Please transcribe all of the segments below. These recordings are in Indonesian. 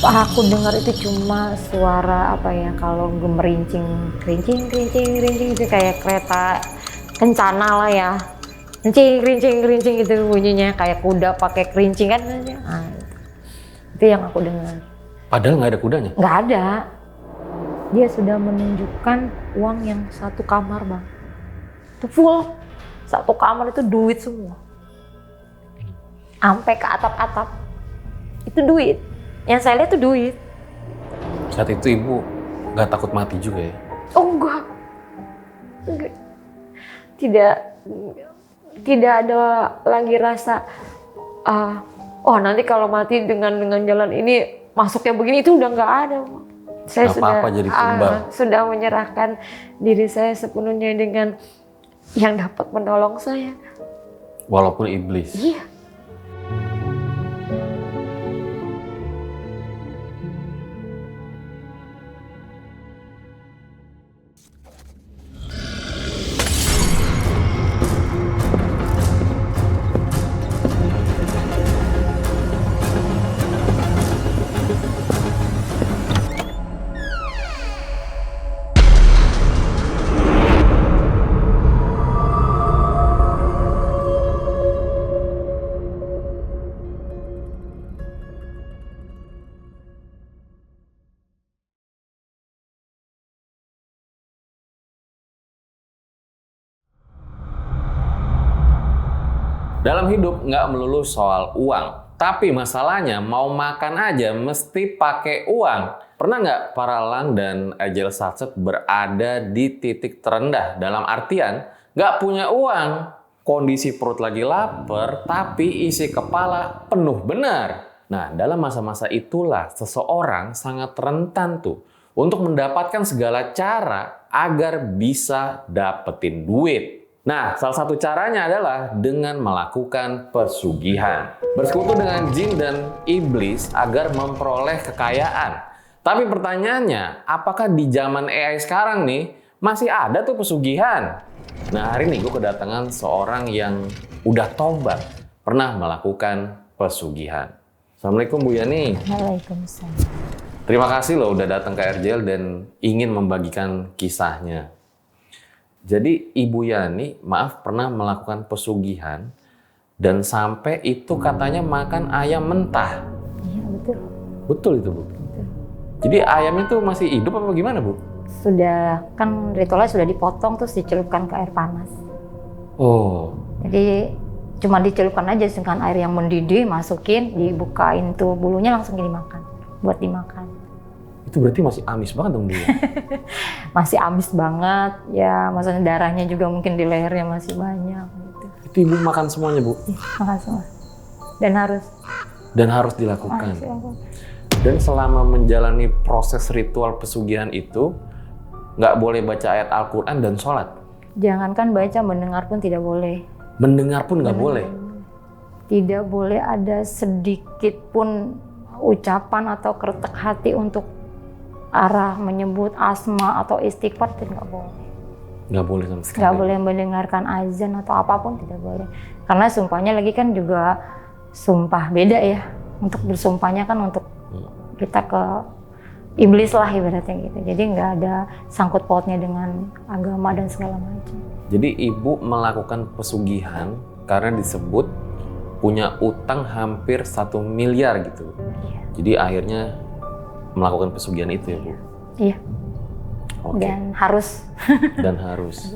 Aku dengar itu cuma suara apa ya, kalau gemerincing, kerincing kerincing kerincing itu kayak kereta kencana lah ya. Kerincing kerincing kerincing itu bunyinya kayak kuda pakai kerincing kan. Nah, itu yang aku dengar. Padahal nggak ada kudanya? Nggak ada. Dia sudah menunjukkan uang yang satu kamar, Bang. Itu full. Satu kamar itu duit semua. Sampai ke atap-atap. Itu duit. Yang saya lihat itu duit. Saat itu ibu nggak takut mati juga ya? Oh enggak. Tidak ada lagi rasa oh nanti kalau mati dengan jalan ini masuknya begini, itu udah nggak ada. Saya Nggak apa-apa jadi tumbal. sudah menyerahkan diri saya sepenuhnya dengan yang dapat menolong saya. Walaupun iblis. Iya. Dalam hidup nggak melulu soal uang, tapi masalahnya mau makan aja mesti pakai uang. Pernah nggak para Lang dan Agile Success berada di titik terendah? Dalam artian nggak punya uang, kondisi perut lagi lapar, tapi isi kepala penuh benar. Nah, dalam masa-masa itulah seseorang sangat rentan tuh untuk mendapatkan segala cara agar bisa dapetin duit. Nah, salah satu caranya adalah dengan melakukan pesugihan. Bersekutu dengan jin dan iblis agar memperoleh kekayaan. Tapi pertanyaannya, apakah di zaman AI sekarang nih, masih ada tuh pesugihan? Nah, hari ini gue kedatangan seorang yang udah tobat, pernah melakukan pesugihan. Assalamualaikum Bu Yani. Waalaikumsalam. Terima kasih loh udah datang ke RJL dan ingin membagikan kisahnya. Jadi Ibu Yani, maaf, pernah melakukan pesugihan dan sampai itu katanya makan ayam mentah. Iya betul. Betul itu Bu? Betul. Jadi ayam itu masih hidup apa gimana Bu? Sudah, kan ritualnya sudah dipotong terus dicelupkan ke air panas. Oh. Jadi cuma dicelupkan aja dengan air yang mendidih, masukin, dibukain tuh bulunya langsung dimakan, buat dimakan. Itu berarti masih amis banget dong Bu? Masih amis banget, ya maksudnya darahnya juga mungkin di lehernya masih banyak gitu. Itu Ibu makan semuanya Bu? Iya, makasih Mas. Dan harus dilakukan. Dan selama menjalani proses ritual pesugihan itu, nggak boleh baca ayat Al-Quran dan sholat? Jangankan baca, mendengar pun tidak boleh. Mendengar pun nggak boleh? Tidak boleh ada sedikit pun ucapan atau keretek hati untuk arah menyebut asma atau istighfar, itu nggak boleh. Nggak boleh sama sekali? Nggak boleh mendengarkan azan atau apapun, tidak boleh. Karena sumpahnya lagi kan juga sumpah beda ya. Untuk bersumpahnya kan untuk kita ke iblis lah ibaratnya gitu. Jadi nggak ada sangkut pautnya dengan agama dan segala macam. Jadi Ibu melakukan pesugihan karena disebut punya utang hampir 1 miliar gitu. Iya. Jadi akhirnya melakukan pesugihan itu ya Bu? Iya. Oke. Dan harus. Dan harus.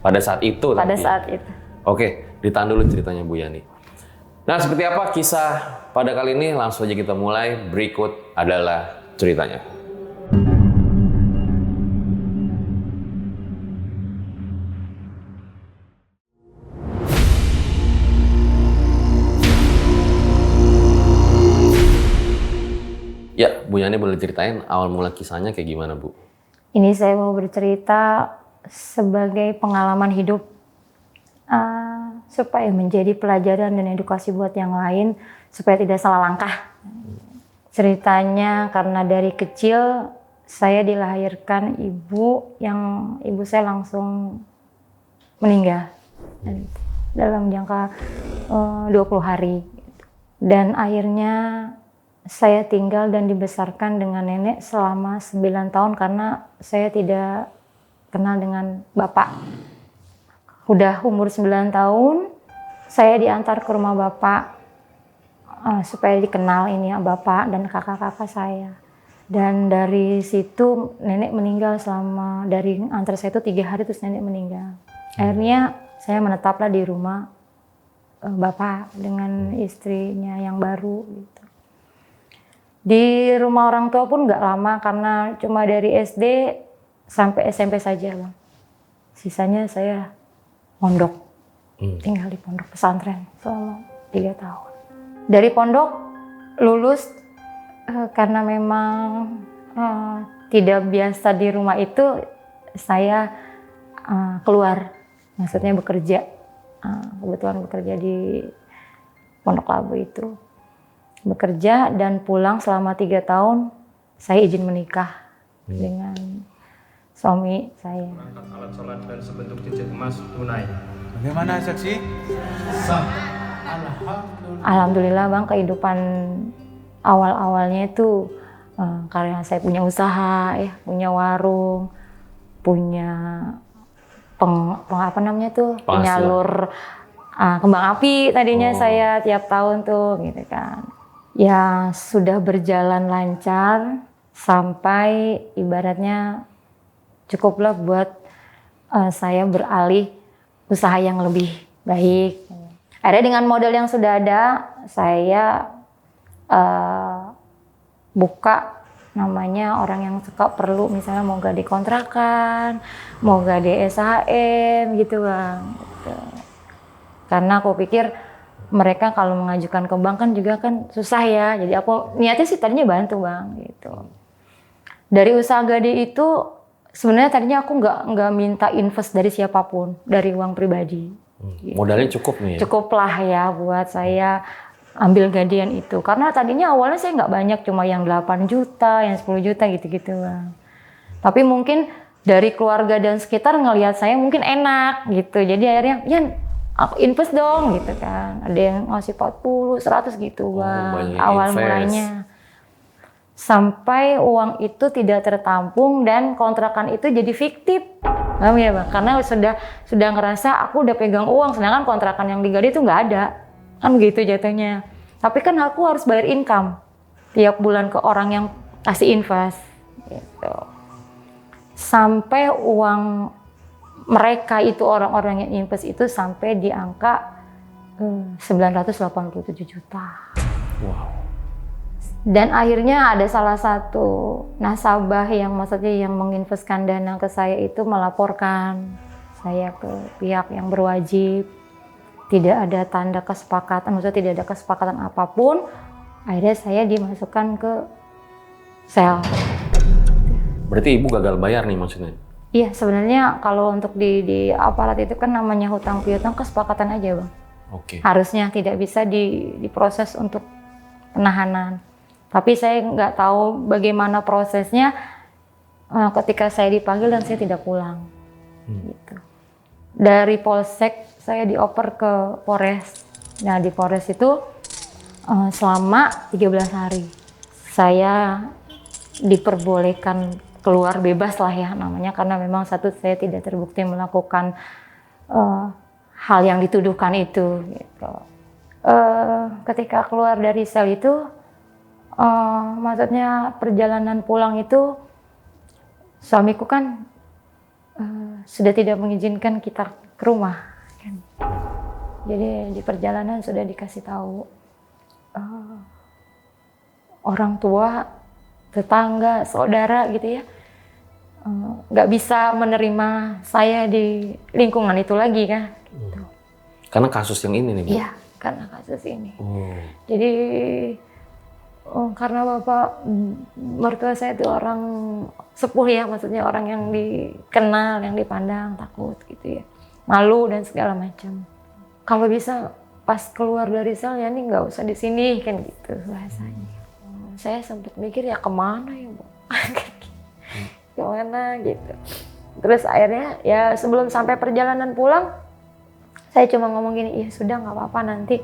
Pada saat itu? Pada tapi. saat itu. Oke, ditahan dulu ceritanya Bu Yani. Nah, seperti apa kisah pada kali ini? Langsung aja kita mulai. Berikut adalah ceritanya. Ya, Bu Yani boleh ceritain awal mula kisahnya kayak gimana Bu? Ini saya mau bercerita sebagai pengalaman hidup supaya menjadi pelajaran dan edukasi buat yang lain supaya tidak salah langkah. Ceritanya karena dari kecil saya dilahirkan ibu saya langsung meninggal dalam jangka 20 hari. Dan akhirnya saya tinggal dan dibesarkan dengan nenek selama 9 tahun karena saya tidak kenal dengan bapak. Udah umur 9 tahun, saya diantar ke rumah bapak supaya dikenal ini ya bapak dan kakak-kakak saya. Dan dari situ nenek meninggal dari antar saya itu 3 hari terus nenek meninggal. Akhirnya saya menetaplah di rumah bapak dengan istrinya yang baru gitu. Di rumah orang tua pun nggak lama karena cuma dari SD sampai SMP saja Bang. Sisanya saya pondok, tinggal di pondok pesantren selama 3 tahun. Dari pondok lulus karena memang tidak biasa di rumah itu, saya keluar, maksudnya bekerja. Kebetulan bekerja di Pondok Labu itu. Bekerja dan pulang selama 3 tahun, saya izin menikah dengan suami saya. Mengangkat alat sholat dan sebentuk cincin emas tunai. Bagaimana saksi? Sah. Alhamdulillah Bang, kehidupan awal-awalnya itu karena saya punya usaha, ya, punya warung, punya penyalur kembang api tadinya saya tiap tahun tuh gitu kan. Ya sudah berjalan lancar sampai ibaratnya cukuplah buat saya beralih usaha yang lebih baik. Akhirnya dengan modal yang sudah ada, saya buka namanya orang yang suka perlu misalnya mau gade kontrakan, mau gade SHM gitu Bang. Gitu. Karena aku pikir mereka kalau mengajukan ke bank kan juga kan susah ya. Jadi aku niatnya sih tadinya bantu Bang gitu. Dari usaha gade itu sebenarnya tadinya aku nggak minta invest dari siapapun, dari uang pribadi. Gitu. Modalnya cukup nih ya? Cukup lah ya buat saya ambil gadean itu. Karena tadinya awalnya saya nggak banyak, cuma yang 8 juta, yang 10 juta gitu-gitu Bang. Tapi mungkin dari keluarga dan sekitar ngelihat saya mungkin enak gitu. Jadi akhirnya, ya aku invest dong gitu kan. Ada yang ngasih 40, 100 gitu Bang. Awal mulanya. Sampai uang itu tidak tertampung dan kontrakan itu jadi fiktif. Paham ya Bang? Karena sudah ngerasa aku udah pegang uang, sedangkan kontrakan yang digade itu nggak ada. Kan gitu jatuhnya. Tapi kan aku harus bayar income tiap bulan ke orang yang kasih invest. Gitu. Sampai uang mereka itu orang-orang yang invest itu sampai di angka 987 juta. Wow. Dan akhirnya ada salah satu nasabah yang maksudnya yang menginvestkan dana ke saya itu melaporkan saya ke pihak yang berwajib. Tidak ada tanda kesepakatan, maksudnya tidak ada kesepakatan apapun. Akhirnya saya dimasukkan ke sel. Berarti Ibu gagal bayar nih maksudnya? Iya, sebenarnya kalau untuk di aparat itu kan namanya hutang piutang kesepakatan aja Bang. Oke. Harusnya tidak bisa diproses untuk penahanan. Tapi saya nggak tahu bagaimana prosesnya ketika saya dipanggil dan saya tidak pulang. Gitu. Dari Polsek saya dioper ke Polres. Nah di Polres itu selama 13 hari saya diperbolehkan keluar bebas lah ya namanya, karena memang satu saya tidak terbukti melakukan hal yang dituduhkan itu. Gitu. Ketika keluar dari sel itu, maksudnya perjalanan pulang itu suamiku kan sudah tidak mengizinkan kita ke rumah. Kan. Jadi di perjalanan sudah dikasih tahu orang tua, tetangga, saudara gitu ya, nggak bisa menerima saya di lingkungan itu lagi kan. Gitu. Karena kasus yang ini nih Bu? Iya, karena kasus ini. Jadi karena bapak mertua saya itu orang sepuh ya, maksudnya orang yang dikenal, yang dipandang, takut gitu ya, malu dan segala macam. Kalau bisa pas keluar dari sel ya ini nggak usah di sini kan gitu bahasanya. Saya sempat mikir ya kemana ya Bu, kemana gitu. Terus akhirnya ya sebelum sampai perjalanan pulang, saya cuma ngomong gini, ya sudah nggak apa-apa nanti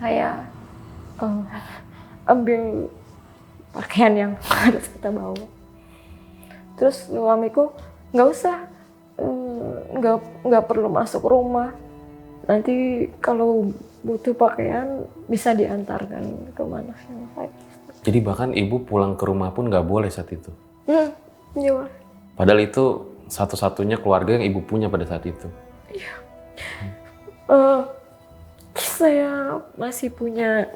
saya ambil pakaian yang harus kita bawa. Terus suamiku nggak usah, nggak perlu masuk rumah. Nanti kalau butuh pakaian bisa diantarkan kemana. Jadi bahkan ibu pulang ke rumah pun nggak boleh saat itu? Iya. Padahal itu satu-satunya keluarga yang ibu punya pada saat itu? Iya. Saya masih punya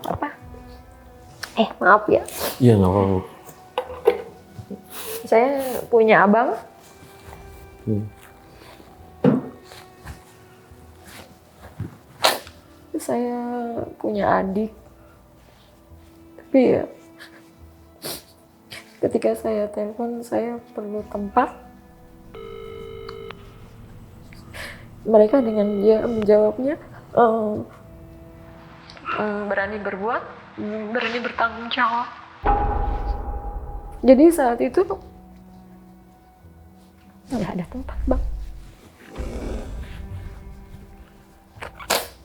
apa? Maaf ya. Iya nggak apa-apa. Saya punya abang. Saya punya adik. Tapi ya, ketika saya telepon, saya perlu tempat. Mereka dengan dia menjawabnya, berani berbuat, berani bertanggung jawab. Jadi saat itu nggak ada tempat, Bang.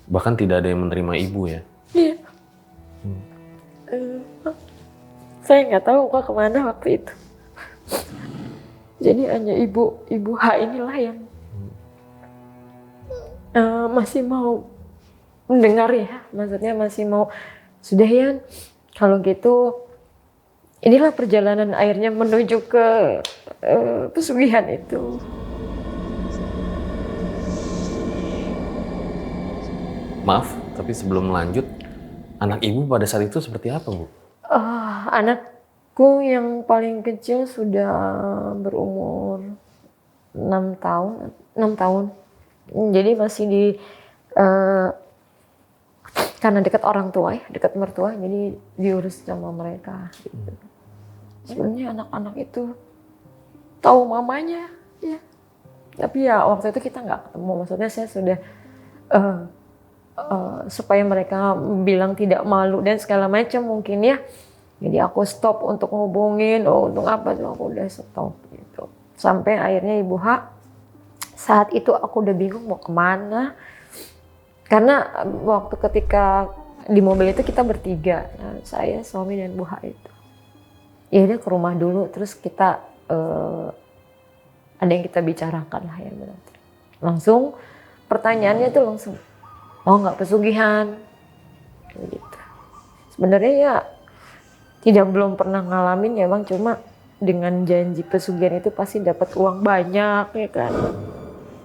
Bahkan tidak ada yang menerima ibu ya? Iya. Saya nggak tahu kok kemana waktu itu. Jadi hanya ibu H inilah yang masih mau mendengar ya, maksudnya masih mau, sudah ya, kalau gitu inilah perjalanan akhirnya menuju ke pesugihan itu. Maaf, tapi sebelum lanjut, anak ibu pada saat itu seperti apa, Bu? Anakku yang paling kecil sudah berumur 6 tahun. Jadi masih karena dekat orang tua ya, dekat mertua, jadi diurus sama mereka. Gitu. Sebenarnya anak-anak itu tahu mamanya, ya. Tapi ya waktu itu kita nggak ketemu. Maksudnya saya sudah supaya mereka bilang tidak malu dan segala macam mungkin ya. Jadi aku stop untuk ngubungin, untuk apa tuh aku udah stop gitu. Sampai akhirnya Ibu H, saat itu aku udah bingung mau kemana. Karena waktu ketika di mobil itu kita bertiga, saya, suami dan Bu H itu. Ya udah ke rumah dulu, terus kita ada yang kita bicarakan lah ya berarti. Langsung pertanyaannya tuh langsung, mau nggak pesugihan? Gitu. Sebenarnya ya belum pernah ngalamin ya Bang, cuma dengan janji pesugihan itu pasti dapat uang banyak ya kan.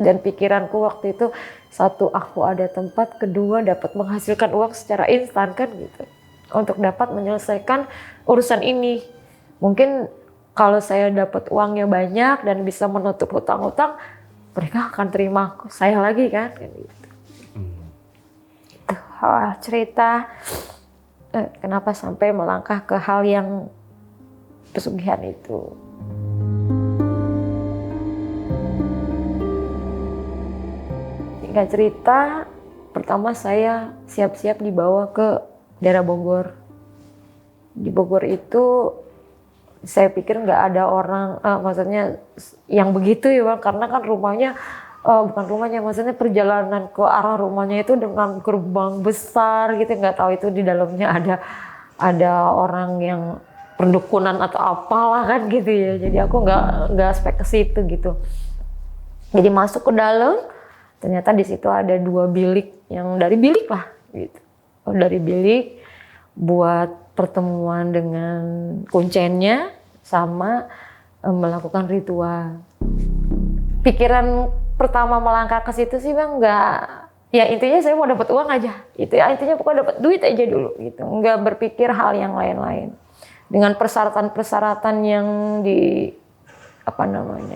Dan pikiranku waktu itu, satu aku ada tempat, kedua dapat menghasilkan uang secara instan kan gitu. Untuk dapat menyelesaikan urusan ini. Mungkin kalau saya dapat uangnya banyak dan bisa menutup hutang-hutang, mereka akan terima saya lagi kan gitu. Cerita kenapa sampai melangkah ke hal yang pesugihan itu. Singkat cerita, pertama saya siap-siap dibawa ke daerah Bogor. Di Bogor itu saya pikir nggak ada orang, maksudnya yang begitu ya Bang, karena kan rumahnya bukan rumahnya, maksudnya perjalanan ke arah rumahnya itu dengan gerbang besar gitu, nggak tahu itu di dalamnya ada orang yang perdukunan atau apalah kan gitu ya. Jadi aku nggak spek ke situ gitu. Jadi masuk ke dalam, ternyata di situ ada 2 bilik yang dari bilik lah gitu. Dari bilik buat pertemuan dengan kuncennya sama melakukan ritual. Pikiran pertama melangkah ke situ sih Bang, nggak, ya intinya saya mau dapat uang aja itu ya, intinya pokoknya dapat duit aja dulu gitu, nggak berpikir hal yang lain-lain. Dengan persyaratan-persyaratan yang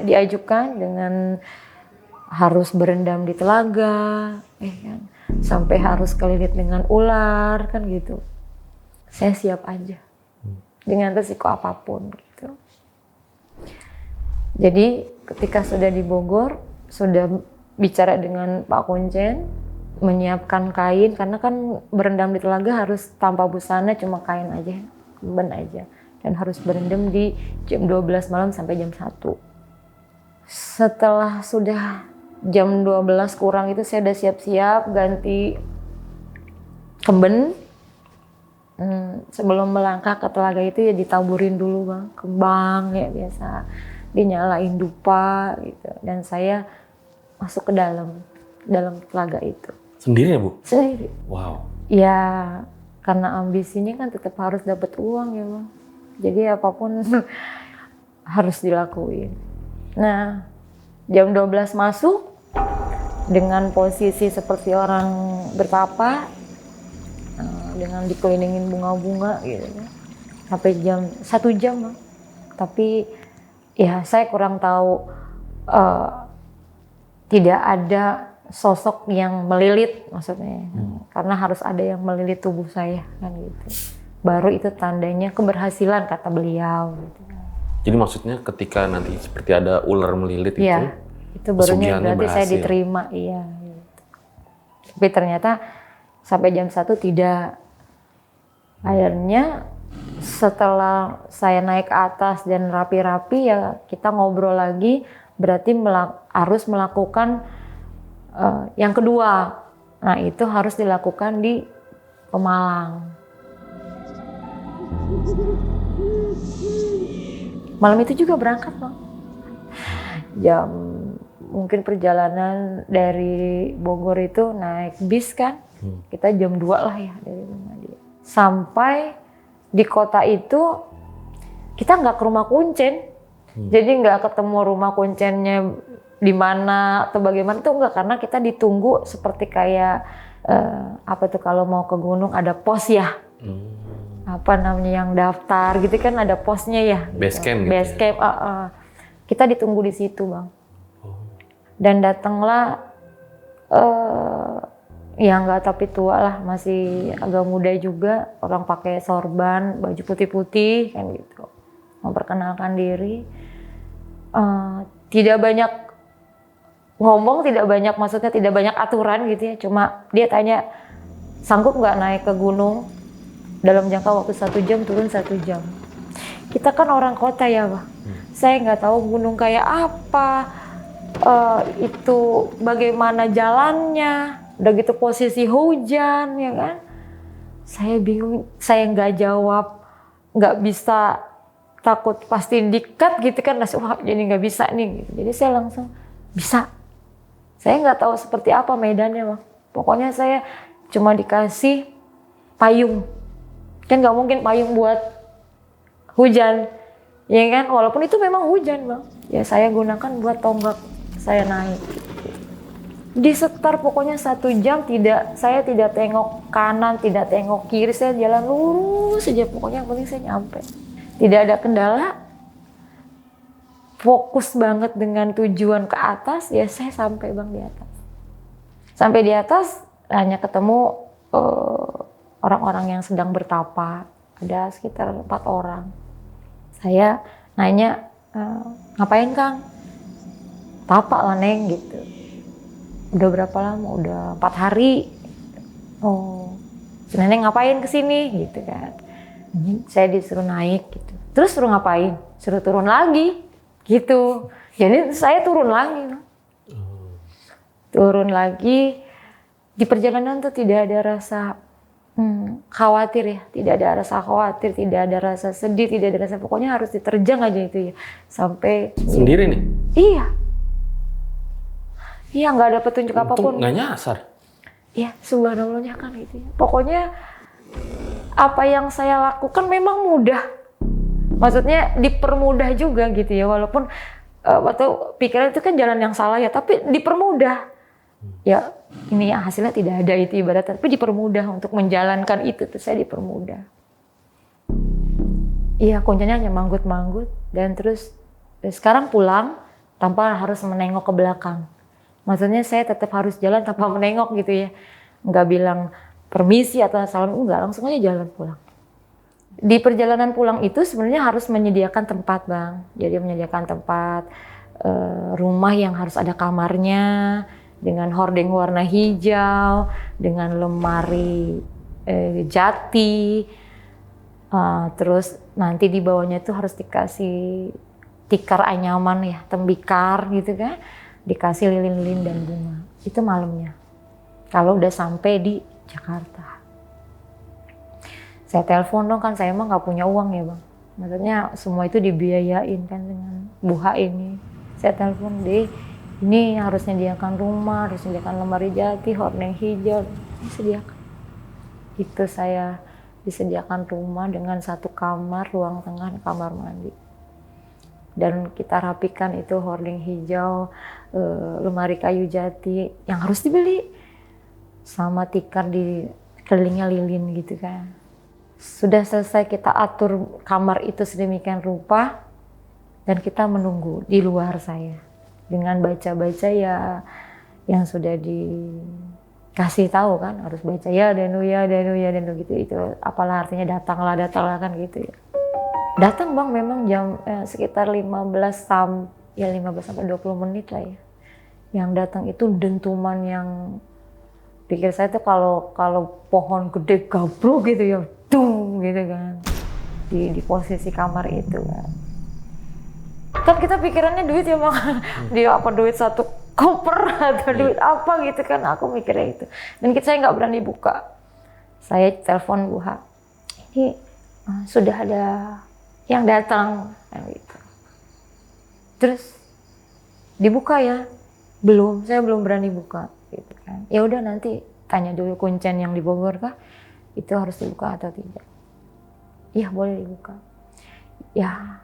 diajukan, dengan harus berendam di telaga, kan, sampai harus kelilit dengan ular kan gitu. Saya siap aja dengan resiko apapun gitu. Jadi ketika sudah di Bogor, sudah bicara dengan Pak Kuncen, menyiapkan kain, karena kan berendam di telaga harus tanpa busana, cuma kain aja, ben aja. Dan harus berendam di jam 12 malam sampai jam 1. Setelah sudah jam 12 kurang itu saya udah siap-siap ganti kemben, Sebelum melangkah ke telaga itu ya ditaburin dulu bang, kembang ya biasa, dinyalain dupa gitu, dan saya masuk ke dalam telaga itu. Sendiri ya Bu? Sendiri. Wow. Ya karena ambisinya kan tetap harus dapat uang ya bang, jadi apapun harus dilakuin. Nah jam 12 masuk dengan posisi seperti orang bertapa, dengan dikelilingin bunga-bunga gitu ya. Sampai jam 1 jam bang. Tapi ya saya kurang tahu, tidak ada sosok yang melilit maksudnya. Karena harus ada yang melilit tubuh saya kan gitu. Baru itu tandanya keberhasilan kata beliau gitu. Jadi maksudnya ketika nanti seperti ada ular melilit Ya, itu barunya pesugihannya berarti saya berhasil. diterima, iya. Gitu. Tapi ternyata sampai jam 1 tidak. Akhirnya setelah saya naik ke atas dan rapi-rapi ya kita ngobrol lagi, berarti harus melakukan yang kedua. Nah itu harus dilakukan di Pemalang. Malam itu juga berangkat bang. Mungkin perjalanan dari Bogor itu naik bis kan, kita jam 2 lah ya dari rumah dia. Sampai di kota itu kita nggak ke rumah kuncen, jadi nggak ketemu rumah kuncennya di mana atau bagaimana tuh nggak, karena kita ditunggu seperti kayak apa tuh kalau mau ke gunung ada pos ya, apa namanya yang daftar gitu kan ada posnya ya. Base gitu. camp gitu Base camp, kita ditunggu di situ bang. Dan datanglah yang nggak tapi tua lah, masih agak muda juga, orang pakai sorban, baju putih-putih kan gitu, memperkenalkan diri. Tidak banyak ngomong, maksudnya tidak banyak aturan gitu ya, cuma dia tanya sanggup nggak naik ke gunung dalam jangka waktu 1 jam, turun 1 jam. Kita kan orang kota ya Pak, saya nggak tahu gunung kayak apa, itu bagaimana jalannya. Udah gitu posisi hujan ya kan, saya bingung, saya nggak jawab, nggak bisa, takut pasti dikat gitu kan, wah jadi nggak bisa nih gitu. Jadi saya langsung bisa, saya nggak tahu seperti apa medannya bang, pokoknya saya cuma dikasih payung, kan nggak mungkin payung buat hujan ya kan, walaupun itu memang hujan bang, ya saya gunakan buat tonggak saya naik. Disetar pokoknya 1 jam, saya tidak tengok kanan, tidak tengok kiri, saya jalan lurus saja, pokoknya yang penting saya nyampe. Tidak ada kendala, fokus banget dengan tujuan ke atas, ya saya sampai bang di atas. Sampai di atas hanya ketemu orang-orang yang sedang bertapa, ada sekitar 4 orang. Saya nanya, ngapain Kang? Tapa lah Neng gitu. Udah berapa lama? Udah 4 hari. Oh, Nenek ngapain kesini gitu kan? Saya disuruh naik gitu. Terus suruh ngapain? Suruh turun lagi gitu. Jadi saya turun lagi. Turun lagi. Di perjalanan tuh tidak ada rasa khawatir ya. Tidak ada rasa khawatir, tidak ada rasa sedih, tidak ada rasa, pokoknya harus diterjang aja itu ya. Sampai sendiri nih? Iya. Iya, nggak ada petunjuk apapun. Nggak nyasar? Iya, subhanallahnya kan gitu ya. Pokoknya apa yang saya lakukan memang mudah. Maksudnya dipermudah juga gitu ya. Walaupun waktu pikiran itu kan jalan yang salah ya, tapi dipermudah. Ya ini ya, hasilnya tidak ada itu ibarat, tapi dipermudah untuk menjalankan itu tuh saya dipermudah. Iya, kuncinya hanya manggut-manggut dan terus sekarang pulang tanpa harus menengok ke belakang. Maksudnya saya tetap harus jalan tanpa menengok gitu ya. Nggak bilang permisi atau salam, enggak, langsung aja jalan pulang. Di perjalanan pulang itu sebenarnya harus menyediakan tempat bang. Jadi menyediakan tempat, rumah yang harus ada kamarnya, dengan hordeng warna hijau, dengan lemari jati. Terus nanti di bawahnya itu harus dikasih tikar anyaman ya, tembikar gitu kan. Dikasih lilin-lilin dan bunga. Itu malamnya. Kalau udah sampai di Jakarta. Saya telepon dong, kan saya emang nggak punya uang ya bang. Maksudnya semua itu dibiayain kan dengan buha ini. Saya telepon deh, ini harus menyediakan rumah, harus menyediakan lemari jati, hordeng hijau, disediakan. Itu saya disediakan rumah dengan 1 kamar, ruang tengah, kamar mandi. Dan kita rapikan itu hordeng hijau, lemari kayu jati yang harus dibeli, sama tikar di kelilingnya lilin gitu kan. Sudah selesai kita atur kamar itu sedemikian rupa dan kita menunggu di luar saya dengan baca-baca ya yang sudah dikasih tahu kan, harus baca ya danu gitu, itu apalah artinya datanglah kan gitu ya. Datang bang, memang jam sekitar 15 sampai 20 menit lah ya. Yang datang itu dentuman yang pikir saya tuh kalau pohon gede gabruk gitu ya, dung gitu kan di posisi kamar itu kan. Kan kita pikirannya duit ya bang, dia apa duit 1 koper atau duit apa gitu kan, aku mikirnya itu. Dan saya nggak berani buka. Saya telepon buha, ini sudah ada yang datang gitu. Terus dibuka ya? Belum, saya belum berani buka gitu kan. Ya udah nanti tanya dulu kuncen yang di Bogor kah, itu harus dibuka atau tidak. Iya boleh dibuka. Ya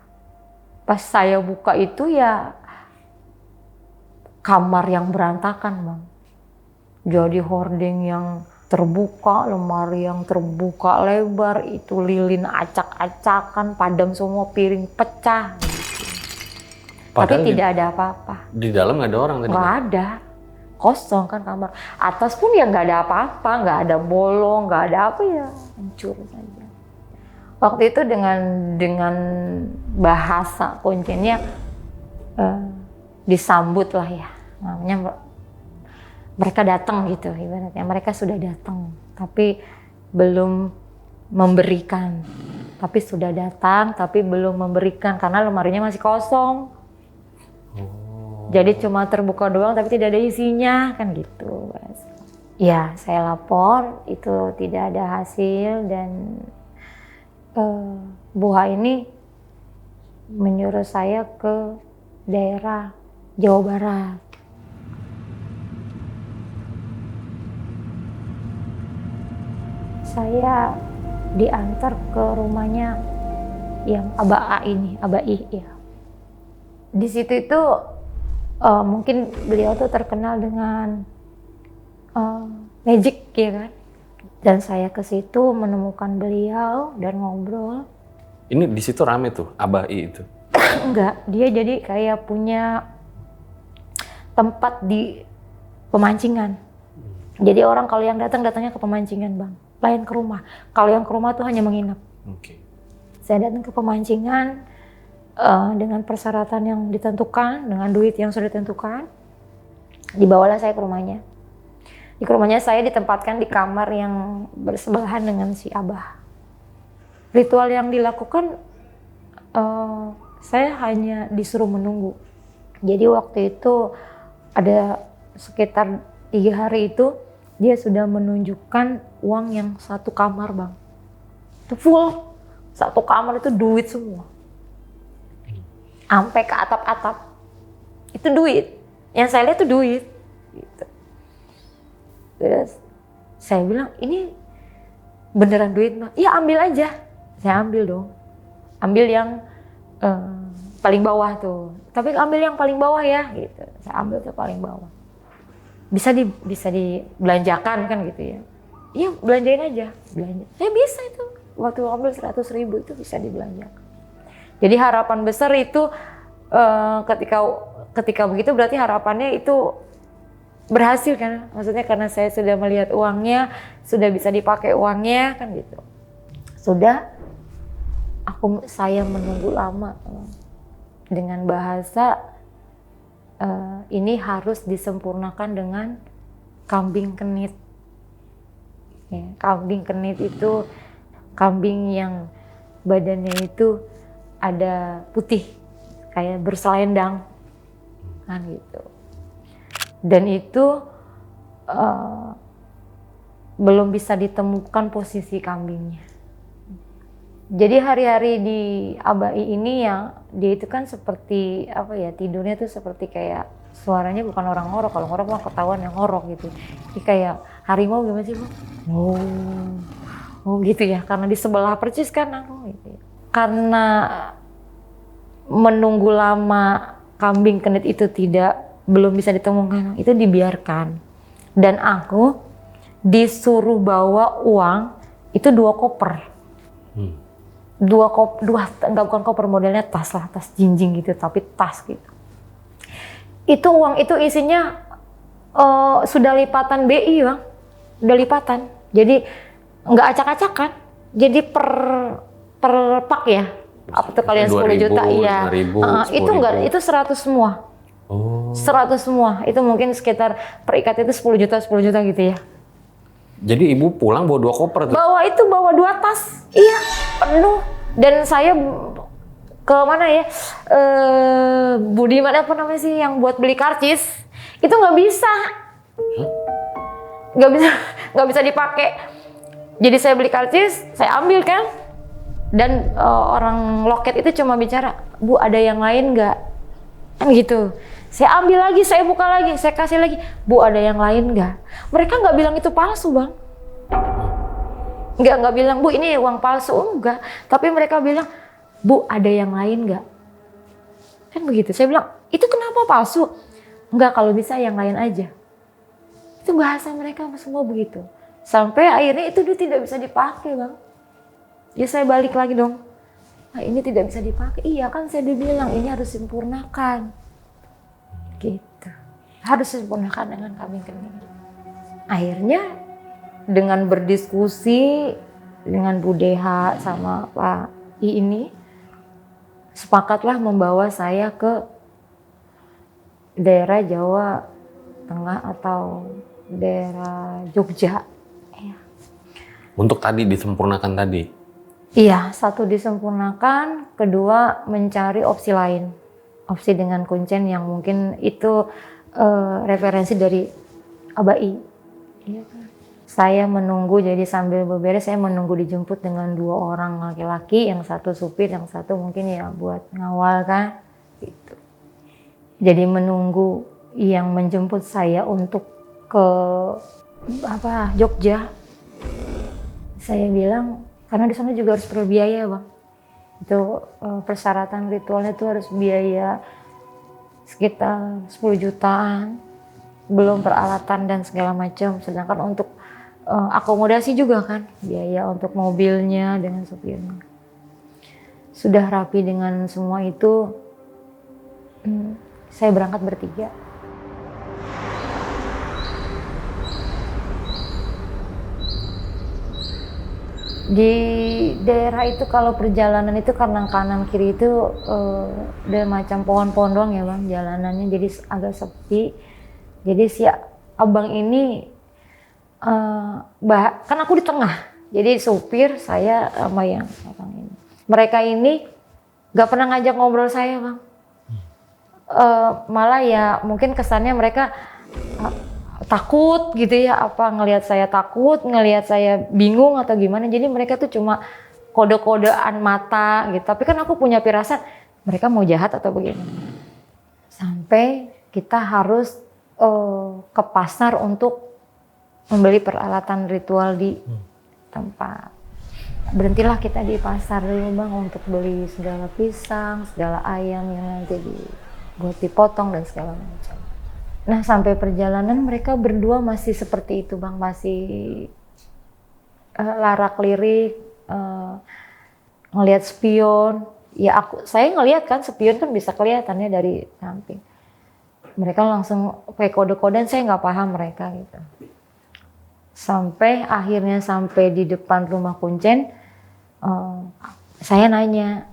pas saya buka itu ya kamar yang berantakan bang. Jadi hordeng yang terbuka, lemari yang terbuka lebar, itu lilin acak-acakan, padam semua, piring pecah. Padahal tapi tidak ada apa-apa. Di dalam nggak ada orang tadi? Nggak ada, kosong kan kamar. Atas pun ya nggak ada apa-apa, nggak ada bolong, nggak ada apa ya, hancur saja. Waktu itu dengan bahasa kuncinya disambut lah ya, namanya mereka datang gitu ibaratnya. Mereka sudah datang, tapi belum memberikan. Tapi sudah datang, tapi belum memberikan karena lemarinya masih kosong. Jadi cuma terbuka doang tapi tidak ada isinya kan gitu. Ya saya lapor itu tidak ada hasil dan buha ini menyuruh saya ke daerah Jawa Barat. Saya diantar ke rumahnya yang Abah A ini, Abah I ya. Di situ itu mungkin beliau tuh terkenal dengan magic ya kan. Dan saya ke situ menemukan beliau dan ngobrol. Ini di situ rame tuh Abah I itu? Enggak, dia jadi kayak punya tempat di pemancingan. Jadi orang kalau yang datangnya ke pemancingan bang, lain ke rumah. Kalau yang ke rumah tuh hanya menginap. Oke. Saya datang ke pemancingan dengan persyaratan yang ditentukan, dengan duit yang sudah ditentukan. Dibawalah saya ke rumahnya. Di rumahnya saya ditempatkan di kamar yang bersebelahan dengan si Abah. Ritual yang dilakukan, saya hanya disuruh menunggu. Jadi waktu itu ada sekitar 3 hari itu, dia sudah menunjukkan uang yang 1 kamar bang. Itu full, 1 kamar itu duit semua. Sampai ke atap-atap. Itu duit. Yang saya lihat itu duit. Gitu. Terus saya bilang, ini beneran duit Mbak? Iya ambil aja. Saya ambil dong. Ambil yang paling bawah tuh. Tapi ambil yang paling bawah ya. Gitu. Saya ambil tuh paling bawah. Bisa dibelanjakan kan gitu ya. Iya belanjain aja. Belanja. Saya bisa itu. Waktu ambil 100.000 itu bisa dibelanjakan. Jadi harapan besar itu ketika begitu berarti harapannya itu berhasil kan, maksudnya karena saya sudah melihat uangnya, sudah bisa dipakai uangnya kan gitu. Sudah, saya menunggu lama dengan bahasa ini harus disempurnakan dengan kambing kenit. Ya, kambing kenit itu kambing yang badannya itu ada putih, kayak berselendang, kan gitu. Dan itu belum bisa ditemukan posisi kambingnya. Jadi hari-hari di Abai ini yang dia itu kan seperti apa ya, tidurnya tuh seperti kayak suaranya bukan orang ngorok, kalau ngorok mah ketahuan yang ngorok gitu. Jadi kayak harimau gimana sih, Bang? Oh gitu ya, karena di sebelah percis kan aku gitu. Karena menunggu lama kambing kenit itu belum bisa ditemukan, itu dibiarkan. Dan aku disuruh bawa uang itu 2 koper. Enggak, bukan koper, modelnya tas lah, tas jinjing gitu, tapi tas gitu. Itu uang itu isinya sudah lipatan BI, Bang. Udah lipatan. Jadi nggak acak-acakan. Jadi per pak ya. Apa tuh kalian 10 juta? Iya. 5.000, itu enggak, itu 100 semua. 100 semua. Itu mungkin sekitar per ikat itu 10 juta gitu ya. Jadi ibu pulang bawa 2 koper tuh? Bawa 2 tas. Iya, penuh. Dan saya ke mana ya? Budiman apa namanya sih yang buat beli karcis? Itu nggak bisa. Nggak bisa dipakai. Jadi saya beli karcis, saya ambil kan. Dan orang loket itu cuma bicara, "Bu, ada yang lain nggak?" Kan gitu. Saya ambil lagi, saya buka lagi, saya kasih lagi, "Bu, ada yang lain nggak?" Mereka nggak bilang itu palsu, Bang. Nggak bilang, "Bu, ini uang palsu." Enggak. Tapi mereka bilang, "Bu, ada yang lain nggak?" Kan begitu. Saya bilang, "Itu kenapa palsu?" "Enggak, kalau bisa yang lain aja." Itu bahasa mereka semua begitu. Sampai akhirnya itu duit tidak bisa dipakai, Bang. Ya saya balik lagi dong. "Nah, ini tidak bisa dipakai." "Iya kan saya dibilang ini harus sempurnakan." Gitu. Harus sempurnakan dengan kambing kenit. Akhirnya dengan berdiskusi dengan Bu Deha sama Pak I ini, sepakatlah membawa saya ke daerah Jawa Tengah atau daerah Jogja. Ya. Untuk tadi disempurnakan tadi? Iya, satu disempurnakan, kedua mencari opsi lain. Opsi dengan kuncen yang mungkin itu referensi dari Abai. Iya kan? Saya menunggu, jadi sambil beberes saya menunggu dijemput dengan 2 orang laki-laki, yang satu supir, yang satu mungkin ya buat ngawal kan. Gitu. Jadi menunggu yang menjemput saya untuk ke Jogja. Saya bilang, karena di sana juga harus berbiaya, Bang. Itu persyaratan ritualnya itu harus biaya sekitar 10 jutaan, belum peralatan dan segala macam. Sedangkan untuk akomodasi juga kan, biaya untuk mobilnya dengan supirnya. Sudah rapi dengan semua itu, saya berangkat bertiga. Di daerah itu kalau perjalanan itu karena kanan kiri itu udah macam pohon-pohon doang ya, Bang, jalanannya, jadi agak sepi. Jadi si abang ini kan aku di tengah, jadi supir saya sama yang abang ini. Mereka ini gak pernah ngajak ngobrol saya, Bang. Malah ya mungkin kesannya mereka takut gitu ya, apa ngelihat saya takut, ngelihat saya bingung atau gimana. Jadi mereka tuh cuma kode-kodean mata gitu. Tapi kan aku punya firasat mereka mau jahat atau begini. Sampai kita harus ke pasar untuk membeli peralatan ritual di tempat. Berhentilah kita di pasar dulu, Bang, untuk beli segala pisang, segala ayam yang nanti buat dipotong dan segala macam. Nah, sampai perjalanan mereka berdua masih seperti itu, Bang, masih larak-lirik, ngelihat spion. Ya saya ngelihat kan, spion kan bisa kelihatannya dari samping. Mereka langsung kayak kode-kodean, saya nggak paham mereka gitu. Sampai akhirnya sampai di depan rumah kuncen, saya nanya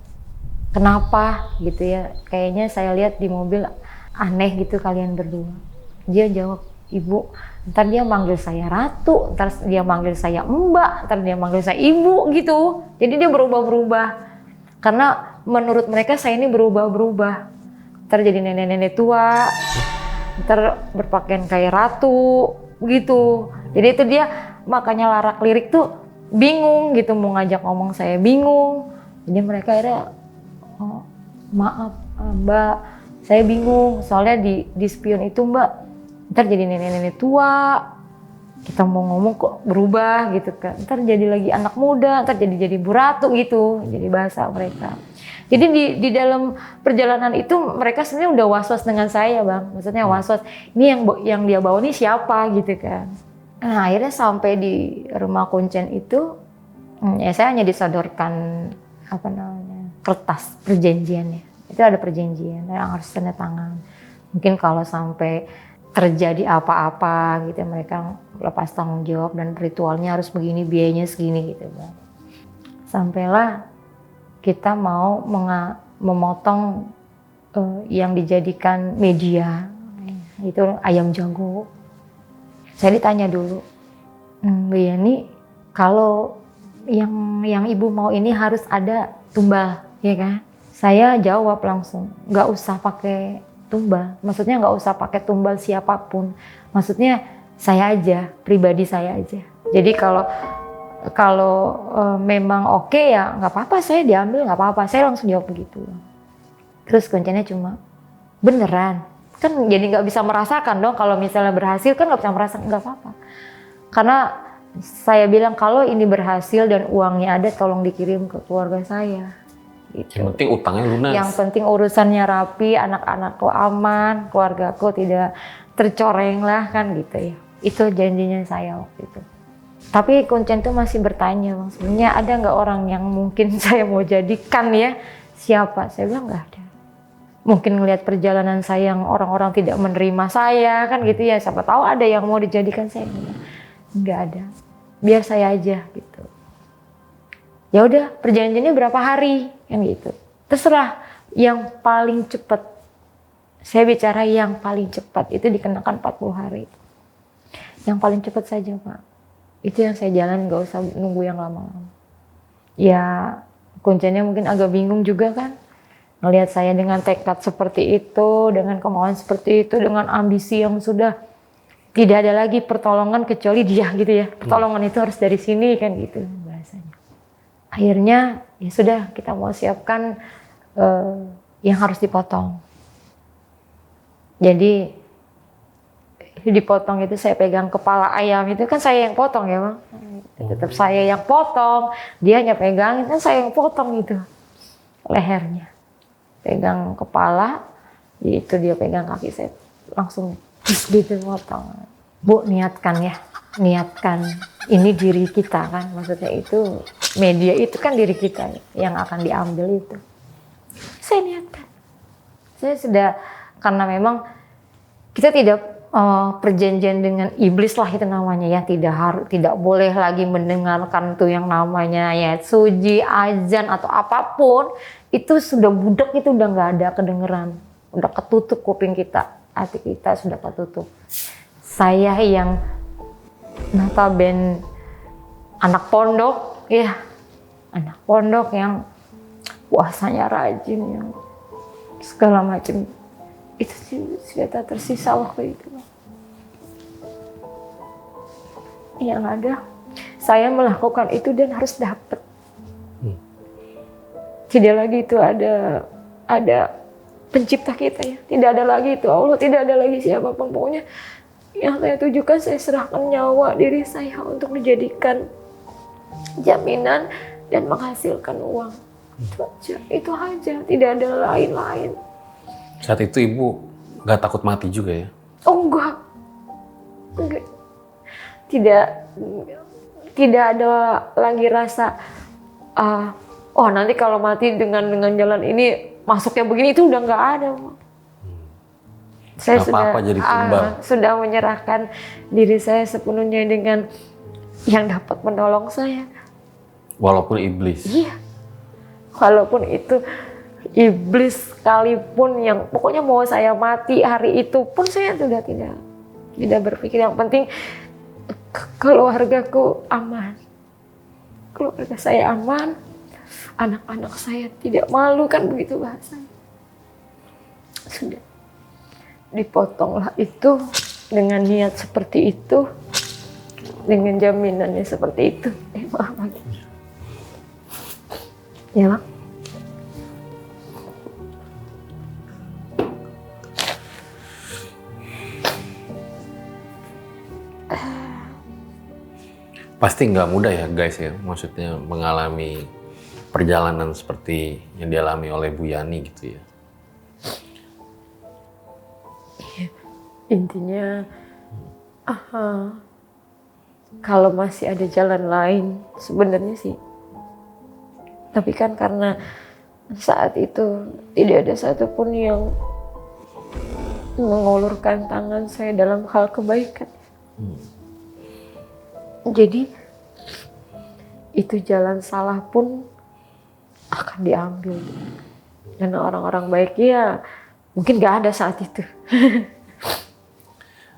kenapa gitu ya, kayaknya saya lihat di mobil aneh gitu kalian berdua. Dia jawab, "Ibu, ntar dia manggil saya ratu, ntar dia manggil saya mbak, ntar dia manggil saya ibu," gitu. Jadi dia berubah-berubah. Karena menurut mereka saya ini berubah-berubah. Ntar jadi nenek-nenek tua, ntar berpakaian kayak ratu gitu. Jadi itu dia makanya larak lirik tuh bingung gitu mau ngajak ngomong, saya bingung. Jadi mereka akhirnya, oh, maaf Mbak, saya bingung soalnya di spion itu Mbak ntar jadi nenek-nenek tua, kita mau ngomong kok berubah gitu kan, ntar jadi lagi anak muda, ntar jadi Bu Ratu gitu, jadi bahasa mereka. Jadi di dalam perjalanan itu mereka sebenarnya udah was-was dengan saya Bang, maksudnya was-was ini yang dia bawa ini siapa gitu kan. Nah akhirnya sampai di rumah kuncen itu, ya saya hanya disodorkan kertas perjanjiannya. Itu ada perjanjian yang harus tanda tangan. Mungkin kalau sampai terjadi apa-apa gitu mereka lepas tanggung jawab dan ritualnya harus begini, biayanya segini gitu Bang. Sampailah kita mau memotong yang dijadikan media, itu ayam jago. Saya ditanya dulu, Bu Yani, kalau yang ibu mau ini harus ada tumbal, ya kan? Saya jawab langsung, nggak usah pakai tumbal. Maksudnya nggak usah pakai tumbal siapapun. Maksudnya saya aja, pribadi saya aja. Jadi kalau memang oke ya nggak apa-apa, saya diambil nggak apa-apa. Saya langsung jawab begitu. Terus kuncinya cuma, beneran? Kan jadi nggak bisa merasakan dong kalau misalnya berhasil kan nggak bisa merasakan, nggak apa-apa. Karena saya bilang kalau ini berhasil dan uangnya ada tolong dikirim ke keluarga saya. Gitu. Yang penting utangnya lunas. Yang penting urusannya rapi, anak-anakku aman, keluargaku tidak tercoreng lah kan gitu ya. Itu janjinya saya waktu itu. Tapi kuncen tuh masih bertanya Bang, sebenarnya ada nggak orang yang mungkin saya mau jadikan ya? Siapa? Saya bilang nggak ada. Mungkin ngelihat perjalanan saya yang orang-orang tidak menerima saya kan gitu ya. Siapa tahu ada yang mau dijadikan saya. Nggak ada. Biar saya aja gitu. Ya udah, perjanjiannya berapa hari kan gitu. Terserah yang paling cepat. Saya bicara yang paling cepat itu dikenakan 40 hari. Yang paling cepat saja Pak. Itu yang saya jalan, nggak usah nunggu yang lama-lama. Ya kuncinya mungkin agak bingung juga kan. Ngelihat saya dengan tekad seperti itu, dengan kemauan seperti itu, dengan ambisi yang sudah tidak ada lagi pertolongan kecuali dia gitu ya. Pertolongan itu harus dari sini kan gitu bahasanya. Akhirnya ya sudah kita mau siapkan yang harus dipotong. Jadi dipotong itu saya pegang kepala ayam itu kan saya yang potong ya Bang. Tetap saya yang potong, dia hanya pegangin kan saya yang potong itu lehernya. Pegang kepala, itu dia pegang kaki saya langsung gitu potong. Bu niatkan ya, niatkan ini diri kita kan, maksudnya itu media itu kan diri kita yang akan diambil itu. Saya niatkan, saya sudah karena memang kita tidak perjanjian dengan iblis lah itu namanya ya, tidak boleh lagi mendengarkan tuh yang namanya ya suji, azan atau apapun. Itu sudah budak, itu udah nggak ada kedengeran, udah ketutup kuping kita, hati kita sudah ketutup. Saya yang notabene anak pondok, ya anak pondok yang puasanya rajin, yang segala macam, itu sih sudah tak tersisa waktu itu. Yang ada, saya melakukan itu dan harus dapat. Tidak lagi itu ada pencipta kita ya. Tidak ada lagi itu Allah, tidak ada lagi siapapun. Pokoknya yang saya tujukan, saya serahkan nyawa diri saya untuk dijadikan jaminan dan menghasilkan uang. Itu aja, tidak ada lain-lain. Saat itu ibu nggak takut mati juga ya? Oh enggak. Tidak ada lagi rasa oh nanti kalau mati dengan jalan ini masuknya begini, itu udah nggak ada. Saya sudah menyerahkan diri saya sepenuhnya dengan yang dapat menolong saya. Walaupun iblis. Iya. Walaupun itu iblis sekalipun yang pokoknya mau saya mati hari itu pun saya sudah tidak berpikir. Yang penting keluargaku aman. Keluarga saya aman. Anak-anak saya tidak malu, kan begitu bahasanya. Sudah dipotonglah itu dengan niat seperti itu. dengan jaminannya seperti itu. Maaf lagi. Ya Bang. Pasti nggak mudah ya guys ya, maksudnya mengalami perjalanan seperti yang dialami oleh Bu Yani gitu ya. Intinya, kalau masih ada jalan lain sebenarnya sih. Tapi kan karena saat itu tidak ada satupun yang mengulurkan tangan saya dalam hal kebaikan. Jadi itu jalan salah pun akan diambil. Dan orang-orang baik ya mungkin gak ada saat itu.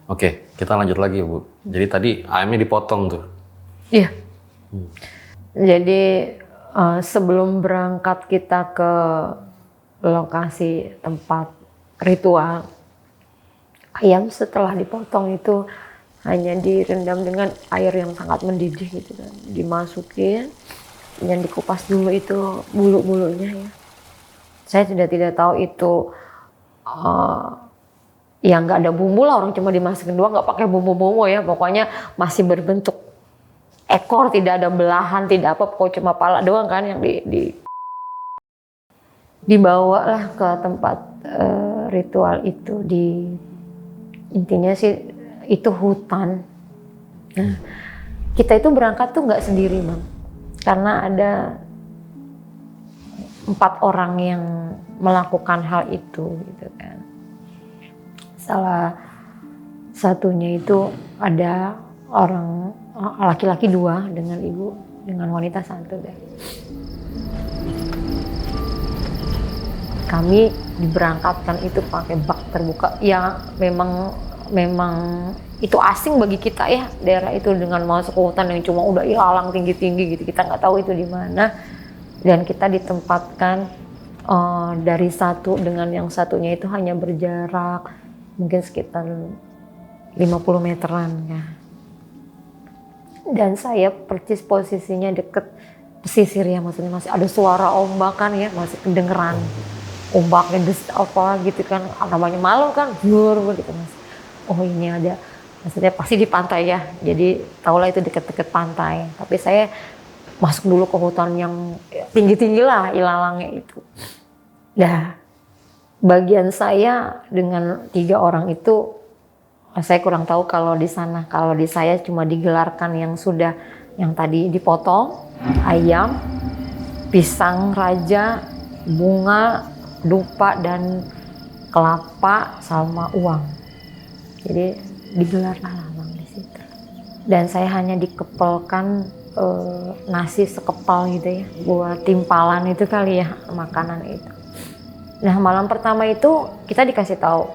Oke, kita lanjut lagi Bu. Jadi tadi ayamnya dipotong tuh. Iya. Jadi sebelum berangkat kita ke lokasi tempat ritual, ayam setelah dipotong itu hanya direndam dengan air yang sangat mendidih gitu kan. Dimasukin, yang dikupas dulu itu bulu-bulunya ya. Saya sudah tidak tahu itu ya nggak ada bumbu lah, orang cuma dimasukin doang, nggak pakai bumbu-bumbu ya. Pokoknya masih berbentuk ekor, tidak ada belahan, tidak apa, pokoknya cuma pala doang kan yang dibawa lah ke tempat ritual itu. Intinya sih itu hutan. Nah, kita itu berangkat tuh nggak sendiri Bang, karena ada 4 orang yang melakukan hal itu gitu kan. Salah satunya itu ada orang laki-laki 2 dengan ibu, dengan wanita 1 deh. Kami diberangkatkan itu pakai bak terbuka yang memang itu asing bagi kita ya, daerah itu, dengan masuk ke hutan yang cuma udah ilalang tinggi-tinggi gitu, kita nggak tahu itu di mana. Dan kita ditempatkan dari satu dengan yang satunya itu hanya berjarak mungkin sekitar 50 meteran ya. Dan saya persis posisinya deket pesisir ya, maksudnya masih ada suara ombak kan ya, masih kedengeran ombaknya apa gitu kan, namanya malam kan, blur gitu mas. Oh ini ada, maksudnya pasti di pantai ya, jadi tahulah itu deket-deket pantai. Tapi saya masuk dulu ke hutan yang tinggi-tinggi lah, ilalangnya itu. Nah, bagian saya dengan 3 orang itu, saya kurang tahu kalau di sana. Kalau di saya cuma digelarkan yang sudah, yang tadi dipotong, ayam, pisang raja, bunga, dupa, dan kelapa sama uang. Jadi digelar lah Bang di situ. Dan saya hanya dikepelkan nasi sekepal gitu ya, buat timpalan itu kali ya, makanan itu. Nah malam pertama itu kita dikasih tahu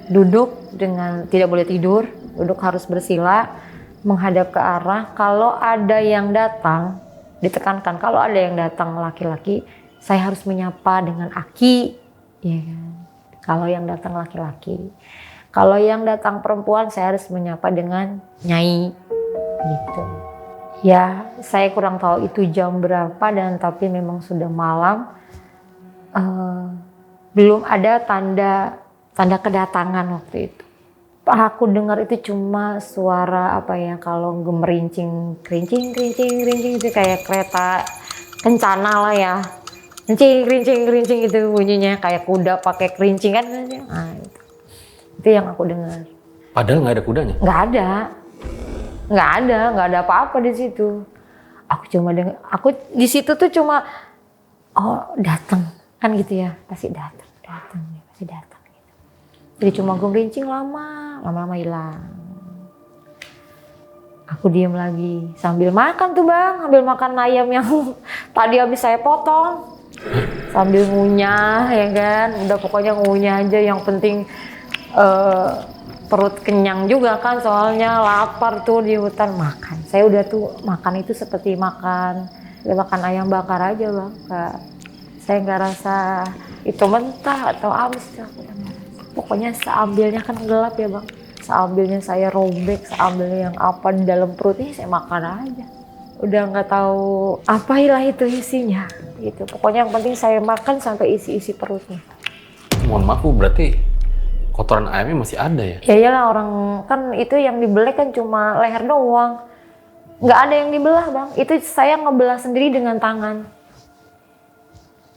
duduk dengan tidak boleh tidur, duduk harus bersila, menghadap ke arah. Kalau ada yang datang, ditekankan kalau ada yang datang laki-laki, saya harus menyapa dengan aki, ya kan? Kalau yang datang laki-laki. Kalau yang datang perempuan, saya harus menyapa dengan nyai, gitu. Ya, saya kurang tahu itu jam berapa, dan tapi memang sudah malam. Belum ada tanda kedatangan waktu itu. Aku dengar itu cuma suara apa ya, kalau gemerincing, kerincing itu kayak kereta kencana lah ya. Kerincing itu bunyinya kayak kuda pakai kerincing kan. Nah, itu yang aku dengar. Padahal nggak ada kudanya? Nggak ada apa-apa di situ. Aku cuma dengar, aku di situ tuh cuma, oh datang kan gitu ya, pasti datang gitu. Jadi cuma gerincing lama-lama hilang. Aku diem lagi sambil makan tuh Bang, sambil makan ayam yang tadi habis saya potong, sambil ngunyah ya kan, udah pokoknya ngunyah aja, yang penting perut kenyang juga kan, soalnya lapar tuh di hutan. Makan, saya udah tuh makan itu seperti makan ayam bakar aja Bang. Saya nggak rasa itu mentah atau amis, pokoknya seambilnya kan gelap ya Bang. Seambilnya saya robek, seambilnya yang apa di dalam perut ini saya makan aja. Udah nggak tahu apalah itu isinya gitu. Pokoknya yang penting saya makan sampai isi-isi perutnya. Mohon maaf Bu, berarti kotoran ayamnya masih ada ya? Ya iyalah, orang kan itu yang dibelek kan cuma leher doang. Nggak ada yang dibelah Bang. Itu saya ngebelah sendiri dengan tangan.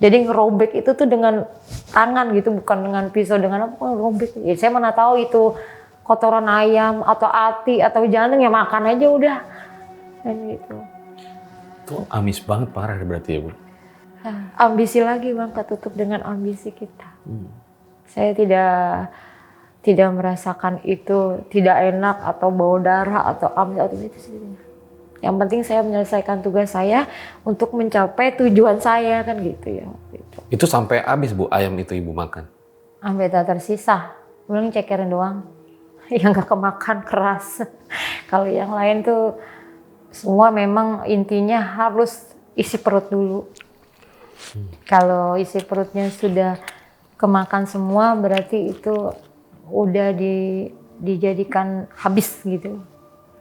Jadi ngerobek itu tuh dengan tangan gitu, bukan dengan pisau, dengan apa, ngerobek. Ya saya mana tahu itu kotoran ayam atau ati atau jantung, ya makan aja udah. Dan gitu. Itu amis banget parah berarti ya Bu? Ambisi lagi Bang, ketutup dengan ambisi kita. Saya tidak merasakan itu tidak enak atau bau darah atau amis atau itu sendiri. Yang penting saya menyelesaikan tugas saya untuk mencapai tujuan saya kan gitu ya. Gitu. Itu sampai habis Bu ayam itu Ibu makan? Sampai tak tersisa, belum cekerin doang. Yang gak kemakan keras. Kalau yang lain tuh semua memang intinya harus isi perut dulu. Kalau isi perutnya sudah kemakan semua berarti itu udah dijadikan habis gitu.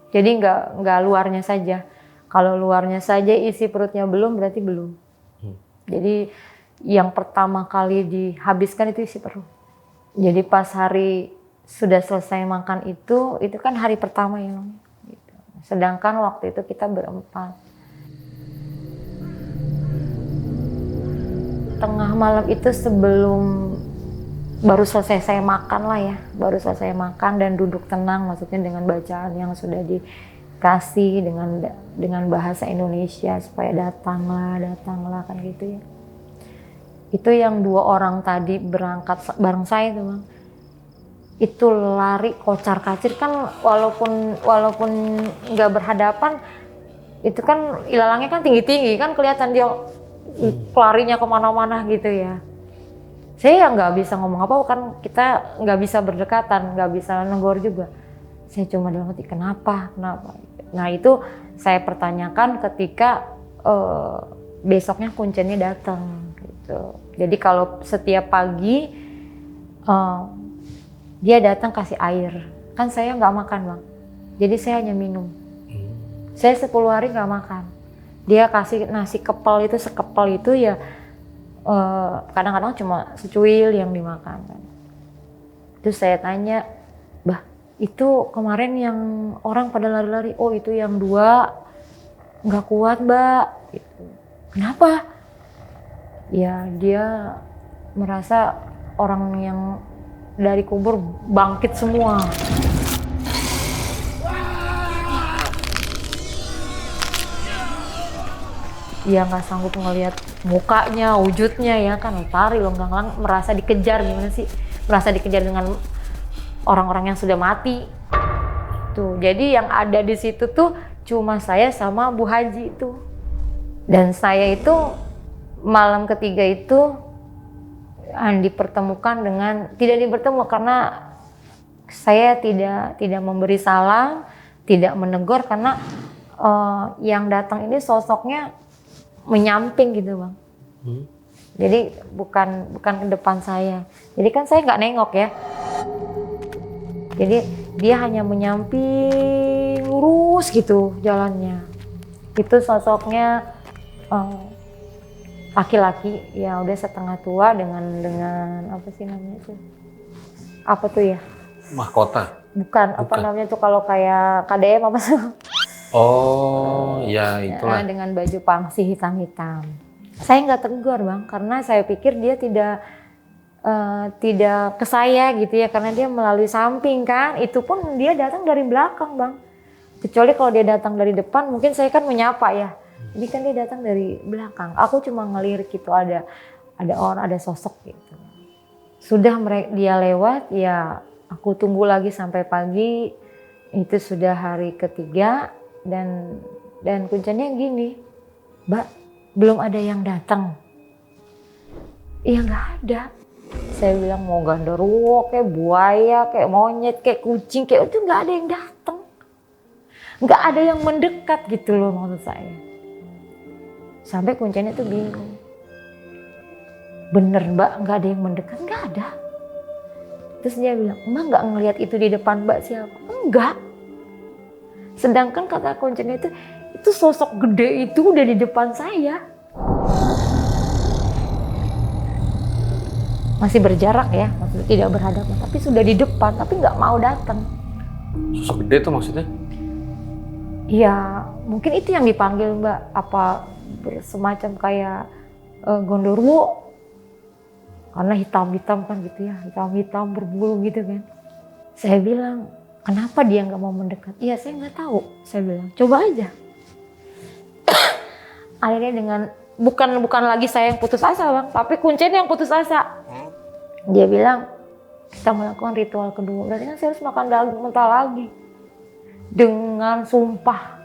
Jadi nggak luarnya saja. Kalau luarnya saja isi perutnya belum berarti belum. Jadi yang pertama kali dihabiskan itu isi perut. Jadi pas hari sudah selesai makan itu kan hari pertama ya. Gitu. Sedangkan waktu itu kita berempat. Tengah malam itu sebelum baru selesai saya makan lah ya, baru selesai makan dan duduk tenang, maksudnya dengan bacaan yang sudah dikasih dengan bahasa Indonesia supaya datanglah kan gitu ya. Itu yang 2 orang tadi berangkat bareng saya tuh Bang. Itu lari kocar-kacir kan, walaupun nggak berhadapan, itu kan ilalangnya kan tinggi-tinggi kan, kelihatan dia larinya kemana-mana gitu ya. Saya nggak bisa ngomong apa kan, kita nggak bisa berdekatan, nggak bisa negor juga. Saya cuma dalam hati kenapa. Nah itu saya pertanyakan ketika besoknya kuncennya datang gitu. Jadi kalau setiap pagi dia datang kasih air, kan saya nggak makan Bang, jadi saya hanya minum. Saya 10 hari nggak makan. Dia kasih nasi kepal itu, sekepal itu ya kadang-kadang cuma secuil yang dimakan. Terus saya tanya, "Bah, itu kemarin yang orang pada lari-lari, oh itu yang 2 nggak kuat Mbak." Gitu. Kenapa? Ya dia merasa orang yang dari kubur bangkit semua. Dia nggak sanggup ngelihat mukanya, wujudnya ya kan, lari longgang-lang, merasa dikejar. Gimana sih? Merasa dikejar dengan orang-orang yang sudah mati. Tuh, jadi yang ada di situ tuh cuma saya sama Bu Haji itu. Dan saya itu malam ketiga itu dipertemukan dengan, tidak dipertemu karena saya tidak memberi salam, tidak menegur karena yang datang ini sosoknya menyamping gitu Bang. Jadi bukan ke depan saya. Jadi kan saya nggak nengok ya. Jadi dia hanya menyamping lurus gitu jalannya. Itu sosoknya laki-laki ya udah setengah tua dengan apa sih namanya itu? Apa tuh ya? Mahkota? Bukan. Apa namanya tuh kalau kayak KDM apa sih? Oh ya itulah. Dengan baju pangsi hitam-hitam. Saya nggak tegur Bang, karena saya pikir dia tidak ke saya gitu ya, karena dia melalui samping kan. Itu pun dia datang dari belakang Bang. Kecuali kalau dia datang dari depan mungkin saya kan menyapa ya. Ini kan dia datang dari belakang. Aku cuma ngelirik gitu, ada orang, ada sosok gitu. Sudah dia lewat ya, aku tunggu lagi sampai pagi. Itu sudah hari ketiga dan kuncinya gini, Mbak, belum ada yang datang. Iya nggak ada. Saya bilang mau genderuwo, kayak buaya, kayak monyet, kayak kucing, kayak itu nggak ada yang datang. Nggak ada yang mendekat gitu loh maksud saya. Sampai kuncinya tuh bingung. Bener Mbak, nggak ada yang mendekat, nggak ada. Terus dia bilang, Mbak nggak ngelihat itu di depan Mbak siapa? Enggak. Sedangkan kata kuncinya itu sosok gede itu udah di depan saya. Masih berjarak ya, maksudnya tidak berhadapan, tapi sudah di depan, tapi nggak mau datang. Sosok gede tuh maksudnya? Iya, mungkin itu yang dipanggil Mbak, apa semacam kayak gondoruo. Karena hitam-hitam kan gitu ya, hitam-hitam berbulu gitu kan. Saya bilang, kenapa dia nggak mau mendekat? Iya, saya nggak tahu. Saya bilang, coba aja. Akhirnya dengan bukan lagi saya yang putus asa Bang, tapi kuncen yang putus asa. Dia bilang, kita melakukan ritual kedua, berarti kan saya harus makan daging mentah lagi. Dengan sumpah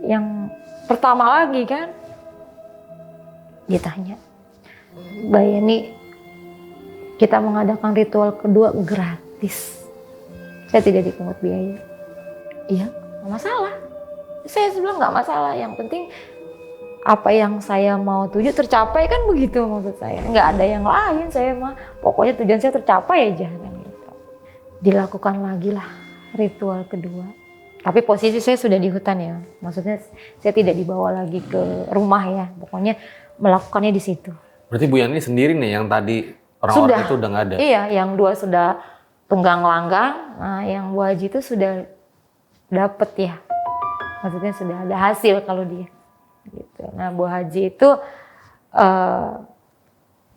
yang pertama lagi kan. Ditanya, Mbak Yeni, kita mengadakan ritual kedua gratis. Saya tidak dipungut biaya. Iya, nggak masalah. Saya bilang nggak masalah. Yang penting apa yang saya mau tuju tercapai kan begitu maksud saya. Nggak ada yang lain saya mah. Pokoknya tujuan saya tercapai aja kan gitu. Dilakukan lagi lah ritual kedua. Tapi posisi saya sudah di hutan ya. Maksudnya saya tidak dibawa lagi ke rumah ya. Pokoknya melakukannya di situ. Berarti Bu Yani sendiri nih yang tadi orang-orang itu udah nggak ada? Iya, yang dua sudah tunggang langgang. Nah, yang Bu Haji itu sudah dapet ya. Maksudnya sudah ada hasil kalau dia. Gitu. Nah, Bu Haji itu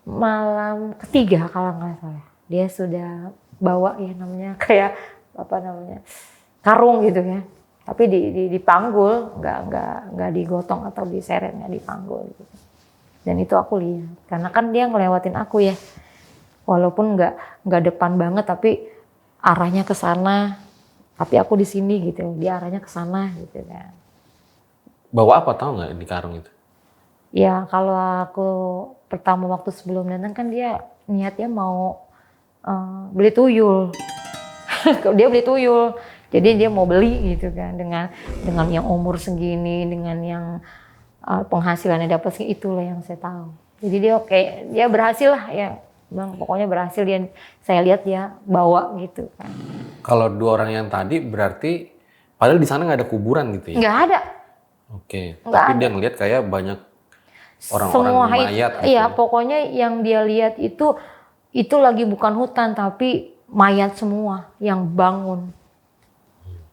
malam ketiga kalau nggak salah. Dia sudah bawa ya namanya kayak apa namanya karung gitu ya. Tapi dipanggul, nggak digotong atau diseret, nggak dipanggul. Gitu. Dan itu aku lihat, karena kan dia ngelewatin aku ya. Walaupun nggak depan banget, tapi arahnya ke sana. Tapi aku di sini gitu, dia arahnya ke sana gitu kan. Bawa apa tahu nggak di karung itu? Ya kalau aku pertama waktu sebelum datang kan dia niatnya mau beli tuyul. Dia beli tuyul, jadi dia mau beli gitu kan dengan yang umur segini, dengan yang penghasilannya dapat segitu, itulah yang saya tahu. Jadi dia dia berhasil lah ya. Bang, pokoknya berhasil saya lihat dia bawa gitu kan. Kalau dua orang yang tadi berarti padahal di sana nggak ada kuburan gitu ya? Nggak ada. Oke, Nggak tapi ada. dia ngelihat kayak banyak orang-orang Semua mayat gitu. iya, pokoknya yang dia lihat itu lagi bukan hutan tapi mayat semua yang bangun.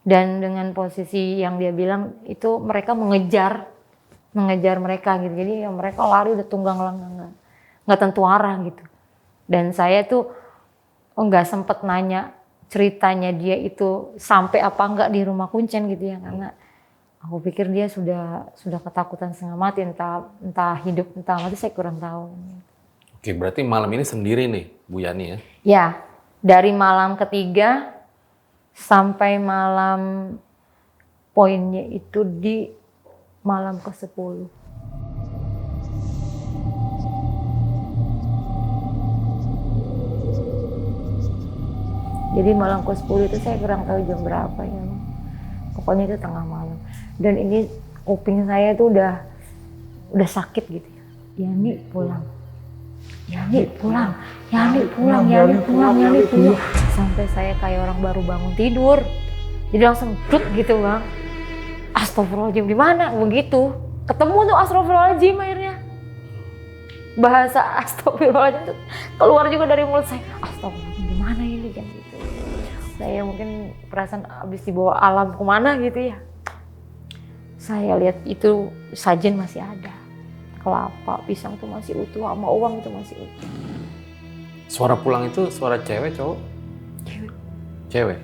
Dan dengan posisi yang dia bilang itu mereka mengejar mereka gitu. Jadi ya mereka lari udah tunggang langgang, nggak tentu arah gitu. Dan saya tuh nggak sempet nanya ceritanya dia itu sampai apa enggak di rumah Kuncen gitu ya, karena aku pikir dia sudah ketakutan setengah mati, entah hidup entah mati saya kurang tahu. Oke, berarti malam ini sendiri nih Bu Yani ya? Ya, dari malam ketiga sampai malam poinnya itu di malam ke-10. Jadi malam ke-10 itu saya kurang tahu jam berapa ya. Pokoknya itu tengah malam. Dan ini kuping saya itu udah sakit gitu ya. Yani pulang. Yani pulang. Yani pulang. Yani pulang. Yani pulang. Sampai saya kayak orang baru bangun tidur. Jadi langsung dut gitu Bang. Astagfirullahaladzim di mana? Begitu. Ketemu tuh astagfirullahaladzim akhirnya. Bahasa astagfirullahaladzim itu keluar juga dari mulut saya. Astagfirullahaladzim di mana ini kan gitu. Saya mungkin perasaan habis dibawa alam kemana gitu ya. Saya lihat itu sajen masih ada. Kelapa, pisang itu masih utuh, sama uang itu masih utuh. Suara pulang itu suara cewek cowok? Cewek. Cewek?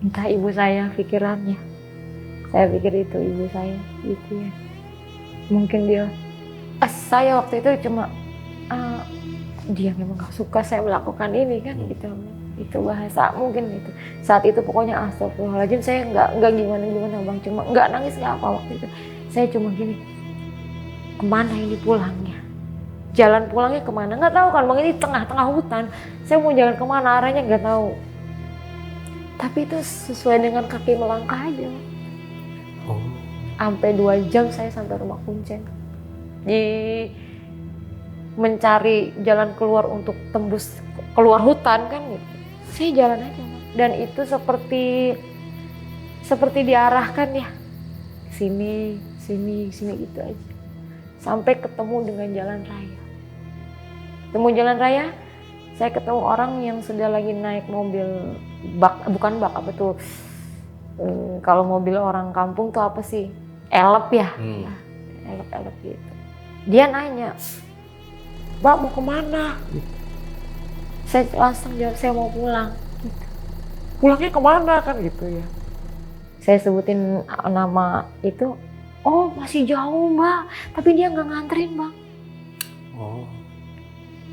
Entah ibu saya pikirannya. Saya pikir itu ibu saya gitu ya. Mungkin dia, saya waktu itu cuma dia memang gak suka saya melakukan ini kan gitu. Itu bahasa mungkin itu. Saat itu pokoknya astagfirullahaladzim, saya nggak gimana Bang, cuma nggak nangis nggak apa waktu itu. Saya cuma gini, kemana ini pulangnya? Jalan pulangnya kemana? Nggak tahu kan Bang, ini tengah-tengah hutan. Saya mau jalan kemana arahnya nggak tahu. Tapi itu sesuai dengan kaki melangkah aja. Oh. Sampai 2 jam saya sampai rumah Kuncen. Mencari jalan keluar untuk tembus keluar hutan kan gitu. Saya jalan aja Bang. Dan itu seperti diarahkan ya, sini gitu aja. Sampai ketemu dengan jalan raya. Ketemu jalan raya, saya ketemu orang yang sudah lagi naik mobil bak, bukan bak, apa tuh? Kalau mobil orang kampung tuh apa sih? Elep ya? Nah, elep gitu. Dia nanya, Mbak mau kemana? Gitu. Saya langsung jawab, saya mau pulang. Gitu. Pulangnya kemana kan gitu ya? Saya sebutin nama itu, oh masih jauh Mbak, tapi dia nggak nganterin Bang. Oh.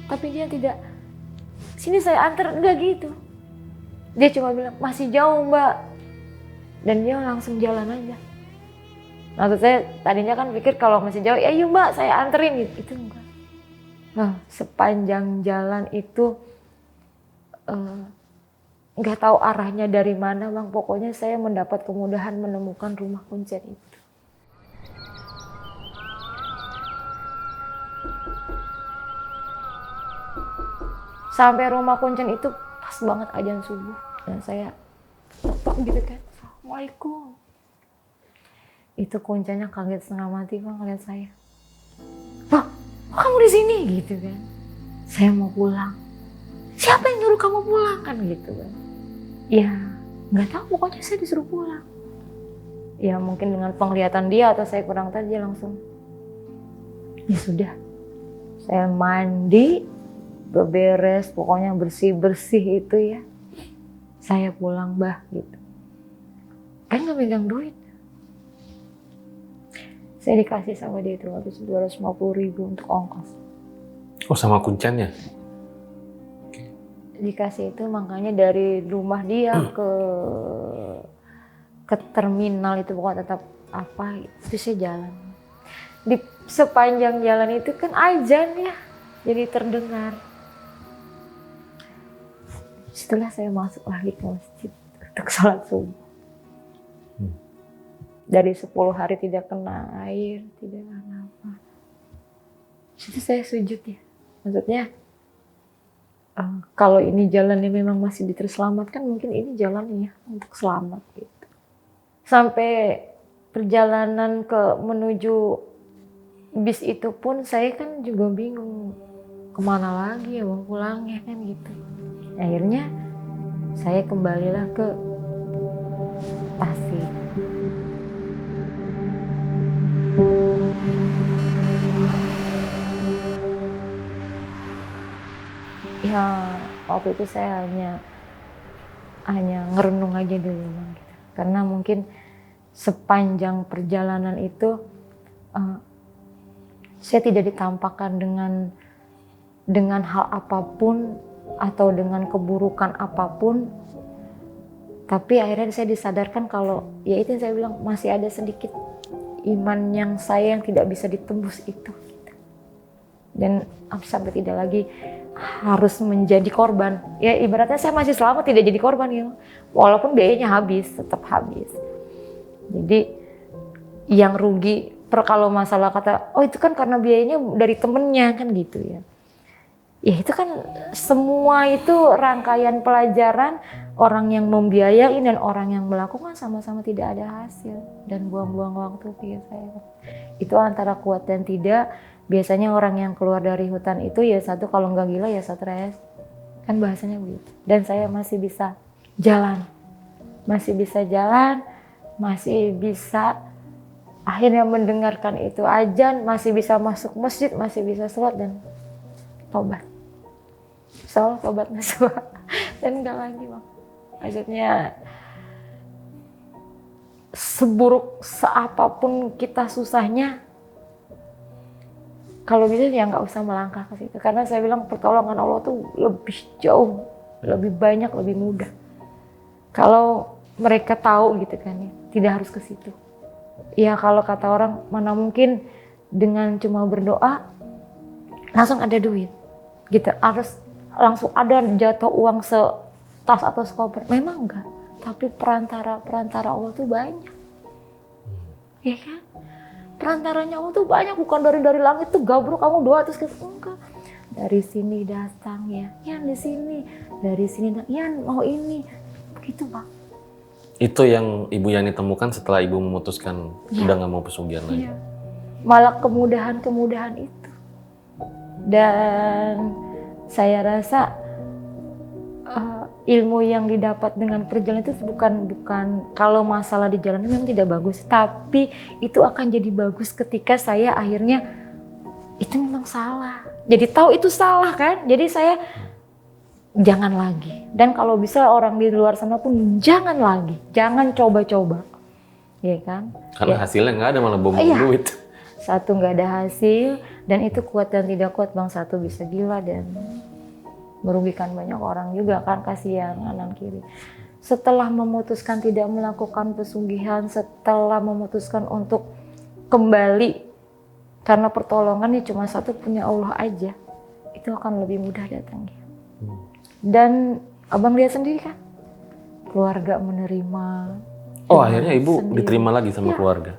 Tapi dia tidak, sini saya antar, enggak gitu. Dia cuma bilang, masih jauh Mbak. Dan dia langsung jalan aja. Maksud saya tadinya kan pikir kalau masih jauh, ya yuk Mbak saya anterin gitu. Itu enggak. Nah, sepanjang jalan itu nggak tahu arahnya dari mana Bang. Pokoknya saya mendapat kemudahan menemukan rumah kuncen itu. Sampai rumah kuncen itu pas banget azan subuh. Dan saya ketok gitu kan. Assalamualaikum. Itu kuncennya kaget setengah mati Bang ngeliat saya. Wah, kamu di sini gitu kan. Saya mau pulang. Siapa yang nyuruh kamu pulang kan gitu kan. Ya nggak tahu, pokoknya saya disuruh pulang. Ya mungkin dengan penglihatan dia atau saya kurang tahu, dia langsung, ya sudah. Saya mandi, beberes, pokoknya bersih-bersih itu ya. Saya pulang Mbah gitu. Kan nggak megang duit. Saya dikasih sama dia itu waktu 250.000 untuk ongkos. Oh sama kuncennya? Dikasih itu, makanya dari rumah dia ke terminal itu pokoknya tetap apa itu saya jalan. Di sepanjang jalan itu kan azan ya, jadi terdengar. Setelah saya masuk lagi ke masjid untuk sholat subuh. Dari 10 hari tidak kena air, tidak kena apa. Situ saya sujud ya. Maksudnya kalau ini jalannya memang masih terselamatkan, mungkin ini jalannya untuk selamat gitu. Sampai perjalanan menuju bis itu pun saya kan juga bingung kemana lagi ya mau pulangnya kan gitu. Akhirnya saya kembalilah ke Tasik. Ya waktu itu saya hanya ngerenung aja dulu Bang, gitu. Karena mungkin sepanjang perjalanan itu saya tidak ditampakkan dengan hal apapun atau dengan keburukan apapun, tapi akhirnya saya disadarkan kalau ya itu yang saya bilang, masih ada sedikit iman yang tidak bisa ditembus itu. Dan sampai tidak lagi harus menjadi korban. Ya ibaratnya saya masih selamat tidak jadi korban ya. Walaupun biayanya habis, tetap habis. Jadi yang rugi kalau masalah kata, oh itu kan karena biayanya dari temennya kan gitu ya. Ya itu kan semua itu rangkaian pelajaran, orang yang membiayai dan orang yang melakukan sama-sama tidak ada hasil dan buang-buang waktu pikir saya. Itu antara kuat dan tidak. Biasanya orang yang keluar dari hutan itu ya satu kalau nggak gila ya stres. Kan bahasanya begitu. Dan saya masih bisa jalan. Masih bisa jalan, masih bisa akhirnya mendengarkan itu azan, masih bisa masuk masjid, masih bisa sholat dan tobat. Soal tobat nasuha dan enggak lagi Bang. Maksudnya seburuk seapapun kita susahnya, kalau bisa ya nggak usah melangkah ke situ. Karena saya bilang pertolongan Allah tuh lebih jauh, lebih banyak, lebih mudah. Kalau mereka tahu gitu kan ya, tidak harus ke situ. Ya kalau kata orang, mana mungkin dengan cuma berdoa langsung ada duit. Gitu, harus langsung ada jatuh uang setas atau sekoper. Memang enggak, tapi perantara Allah tuh banyak. Ya kan? Perantaranya Allah tuh banyak, bukan dari langit tuh gabruk kamu doa terus enggak. dari sini datang ya, Yan di sini, dari sini, Yan mau ini, begitu Bang. Itu yang Ibu Yani temukan setelah Ibu memutuskan udah nggak mau pesugihan lagi. Iya. Malah kemudahan itu. Dan saya rasa ilmu yang didapat dengan perjalanan itu bukan kalau masalah di jalan memang tidak bagus, tapi itu akan jadi bagus ketika saya akhirnya itu memang salah. Jadi tahu itu salah kan? Jadi saya jangan lagi. Dan kalau bisa orang di luar sana pun jangan lagi, jangan coba-coba, ya kan? Karena hasilnya nggak ada, malah buang duit. Satu nggak ada hasil, dan itu kuat dan tidak kuat Bang. Satu bisa gila dan merugikan banyak orang juga kan, kasihan kanan kiri. Setelah memutuskan tidak melakukan pesugihan, setelah memutuskan untuk kembali karena pertolongannya cuma satu, punya Allah aja, itu akan lebih mudah datangnya. Dan Abang lihat sendiri kan, keluarga menerima. Oh akhirnya Ibu sendiri. diterima lagi sama keluarga?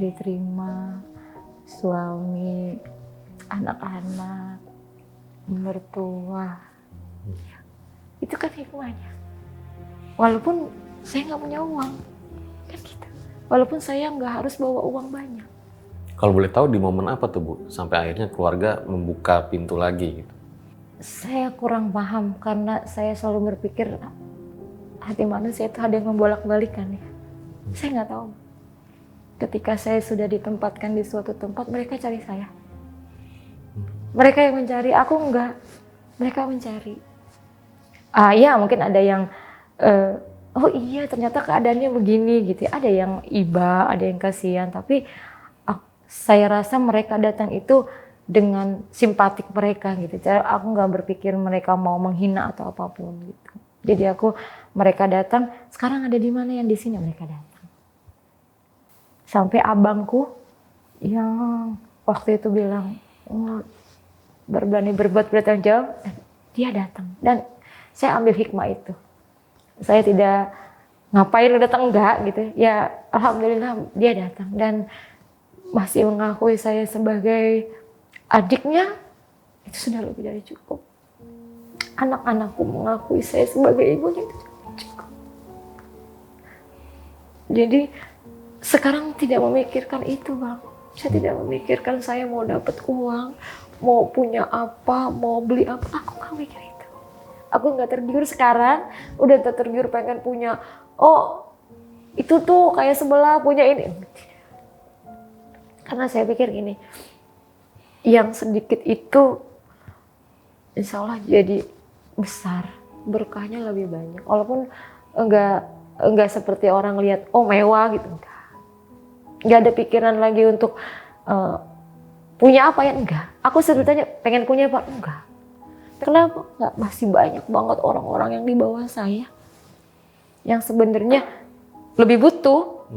Diterima, suami, anak-anak, mertua. Itu kan hikmahnya. Walaupun saya nggak punya uang, kan gitu. Walaupun saya nggak harus bawa uang banyak. Kalau boleh tahu di momen apa tuh Bu, sampai akhirnya keluarga membuka pintu lagi gitu? Saya kurang paham karena saya selalu berpikir hati manusia itu ada yang membolak-balikan ya. Saya nggak tahu. Ketika saya sudah ditempatkan di suatu tempat, mereka cari saya. Mereka yang mencari, aku enggak. Mereka mencari. Ya mungkin ada yang, oh iya ternyata keadaannya begini gitu. Ada yang iba, ada yang kasihan, tapi saya rasa mereka datang itu dengan simpatik mereka gitu. Jadi aku nggak berpikir mereka mau menghina atau apapun gitu. Jadi mereka datang, sekarang ada di mana, yang di sini, mereka datang. Sampai abangku yang waktu itu bilang, berani berbuat bertanggung jawab, dia datang. Dan saya ambil hikmah itu. Saya tidak ngapain datang, enggak gitu. Ya alhamdulillah dia datang dan masih mengakui saya sebagai adiknya, itu sudah lebih dari cukup. Anak-anakku mengakui saya sebagai ibunya, itu cukup. Jadi sekarang tidak memikirkan itu Bang. Saya tidak memikirkan saya mau dapat uang, mau punya apa, mau beli apa. Aku nggak mikir itu. Aku nggak tergiur sekarang, udah tergiur pengen punya, oh itu tuh kayak sebelah punya ini. Karena saya pikir gini, yang sedikit itu insya Allah jadi besar, berkahnya lebih banyak. Walaupun enggak seperti orang lihat, oh mewah gitu, enggak ada pikiran lagi untuk punya apa ya, enggak. Aku sebetulnya pengen punya apa, enggak. Kenapa? Enggak, masih banyak banget orang-orang yang di bawah saya yang sebenarnya lebih butuh,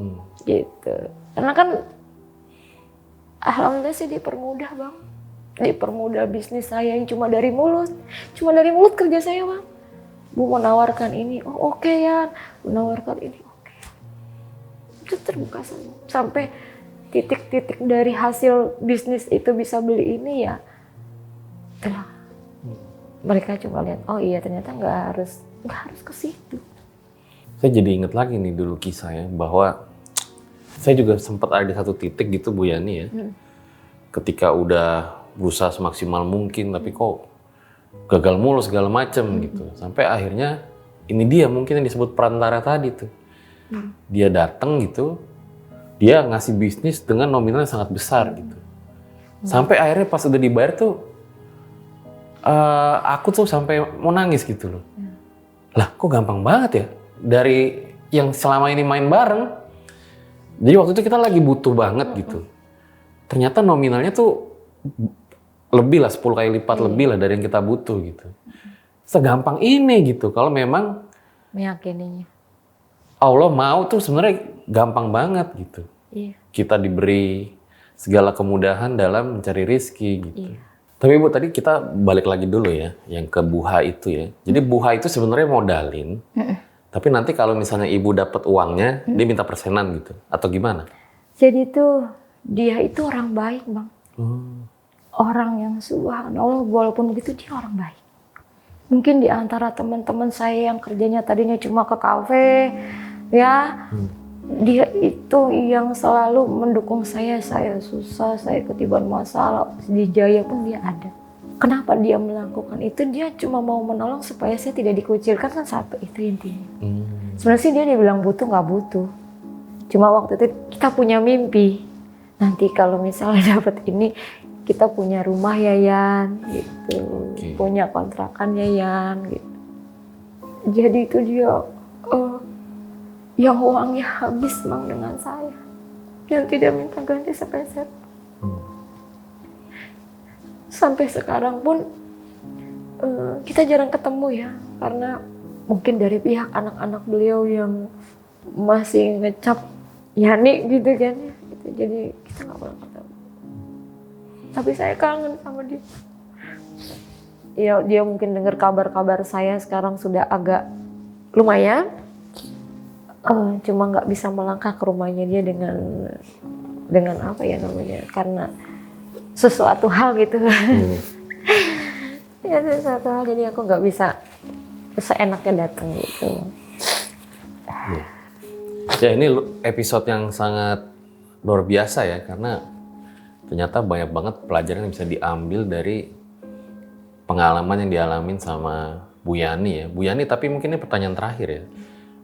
gitu. Karena kan alhamdulillah sih dipermudah Bang. Dipermudah bisnis saya yang cuma dari mulut kerja saya Bang. Bu menawarkan ini, oh oke ya, menawarkan ini, oke. Itu terbuka semua. Sampai titik-titik dari hasil bisnis itu bisa beli ini ya. Telah. Mereka cuma lihat, oh iya ternyata nggak harus ke situ. Saya jadi inget lagi nih dulu kisahnya bahwa saya juga sempat ada di satu titik gitu Bu Yani ya. Ketika udah berusaha semaksimal mungkin tapi kok gagal mulu segala macem gitu. Sampai akhirnya ini dia mungkin yang disebut perantara tadi tuh. Dia datang gitu, dia ngasih bisnis dengan nominal yang sangat besar gitu. Sampai akhirnya pas udah dibayar tuh aku tuh sampai mau nangis gitu loh. Lah kok gampang banget ya dari yang selama ini main bareng. Jadi waktu itu kita lagi butuh banget gitu. Ternyata nominalnya tuh lebih lah, 10 kali lipat lebih lah dari yang kita butuh gitu. Segampang ini gitu. Kalau memang Meyakininya. Allah mau tuh sebenarnya gampang banget gitu. Iya. Kita diberi segala kemudahan dalam mencari rezeki gitu. Iya. Tapi Bu tadi kita balik lagi dulu ya, yang ke Buha itu ya. Jadi Buha itu sebenarnya modalin. Tapi nanti kalau misalnya Ibu dapat uangnya, dia minta persenan gitu, atau gimana? Jadi tuh dia itu orang baik Bang. orang yang subhanallah walaupun begitu dia orang baik. Mungkin di antara teman-teman saya yang kerjanya tadinya cuma ke kafe, ya, dia itu yang selalu mendukung saya susah, saya ketiban masalah, di jaya pun dia ada. Kenapa dia melakukan itu? Dia cuma mau menolong supaya saya tidak dikucilkan, kan satu itu intinya. Sebenarnya sih dia bilang butuh nggak butuh. Cuma waktu itu kita punya mimpi. Nanti kalau misalnya dapat ini, kita punya rumah ya Yan, gitu. Punya kontrakan ya Yan, gitu. Jadi itu dia yang uangnya habis Mang dengan saya. Yang tidak minta ganti sepeser. Sampai sekarang pun kita jarang ketemu ya, karena mungkin dari pihak anak-anak beliau yang masih ngecap Yani gitu kan ya. Gitu. Jadi kita nggak pernah ketemu. Tapi saya kangen sama dia. Ya, dia mungkin dengar kabar-kabar saya sekarang sudah agak lumayan. Cuma nggak bisa melangkah ke rumahnya dia dengan apa ya namanya, karena sesuatu hal gitu. Ya sesuatu hal, jadi aku nggak bisa seenaknya datang gitu. Ya ini episode yang sangat luar biasa ya, karena ternyata banyak banget pelajaran yang bisa diambil dari pengalaman yang dialamin sama Bu Yani ya. Bu Yani, tapi mungkin ini pertanyaan terakhir ya.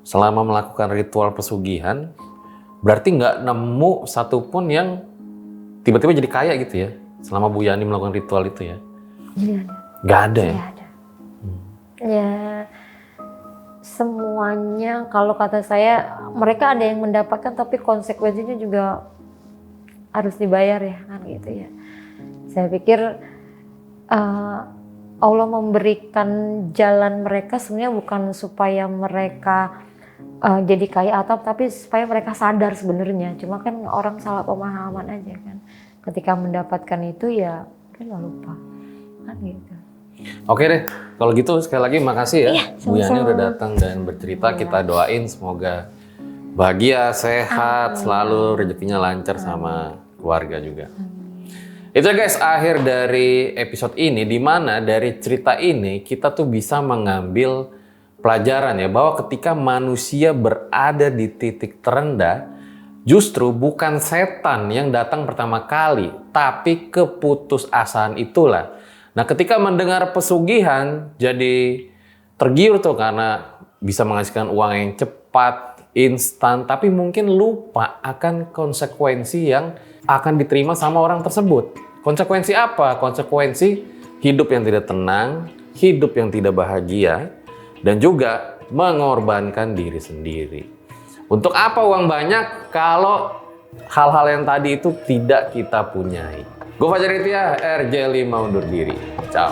Selama melakukan ritual pesugihan, berarti nggak nemu satupun yang tiba-tiba jadi kaya gitu ya? Selama Bu Yani melakukan ritual itu ya? Iya ada. Nggak ada ya? Iya ada. Ya semuanya kalau kata saya, mereka ada yang mendapatkan tapi konsekuensinya juga harus dibayar ya kan gitu ya. Saya pikir Allah memberikan jalan mereka sebenarnya bukan supaya mereka jadi kaya atau tapi supaya mereka sadar sebenarnya. Cuma kan orang salah pemahaman aja kan. Ketika mendapatkan itu ya mungkin lupa kan gitu. Oke deh, kalau gitu sekali lagi makasih ya, Iya, Bu Yani sama-sama. udah datang dan bercerita. Kita doain semoga bahagia, sehat, selalu rezekinya lancar sama keluarga juga. Itu ya guys, akhir dari episode ini, di mana dari cerita ini kita tuh bisa mengambil pelajaran ya, bahwa ketika manusia berada di titik terendah, justru bukan setan yang datang pertama kali, tapi keputusasaan itulah. Nah, ketika mendengar pesugihan jadi tergiur tuh karena bisa menghasilkan uang yang cepat, instan, tapi mungkin lupa akan konsekuensi yang akan diterima sama orang tersebut. Konsekuensi apa? Konsekuensi hidup yang tidak tenang, hidup yang tidak bahagia, dan juga mengorbankan diri sendiri. Untuk apa uang banyak kalau hal-hal yang tadi itu tidak kita punyai? Gue Fajar Itia, RJ5 undur diri. Ciao.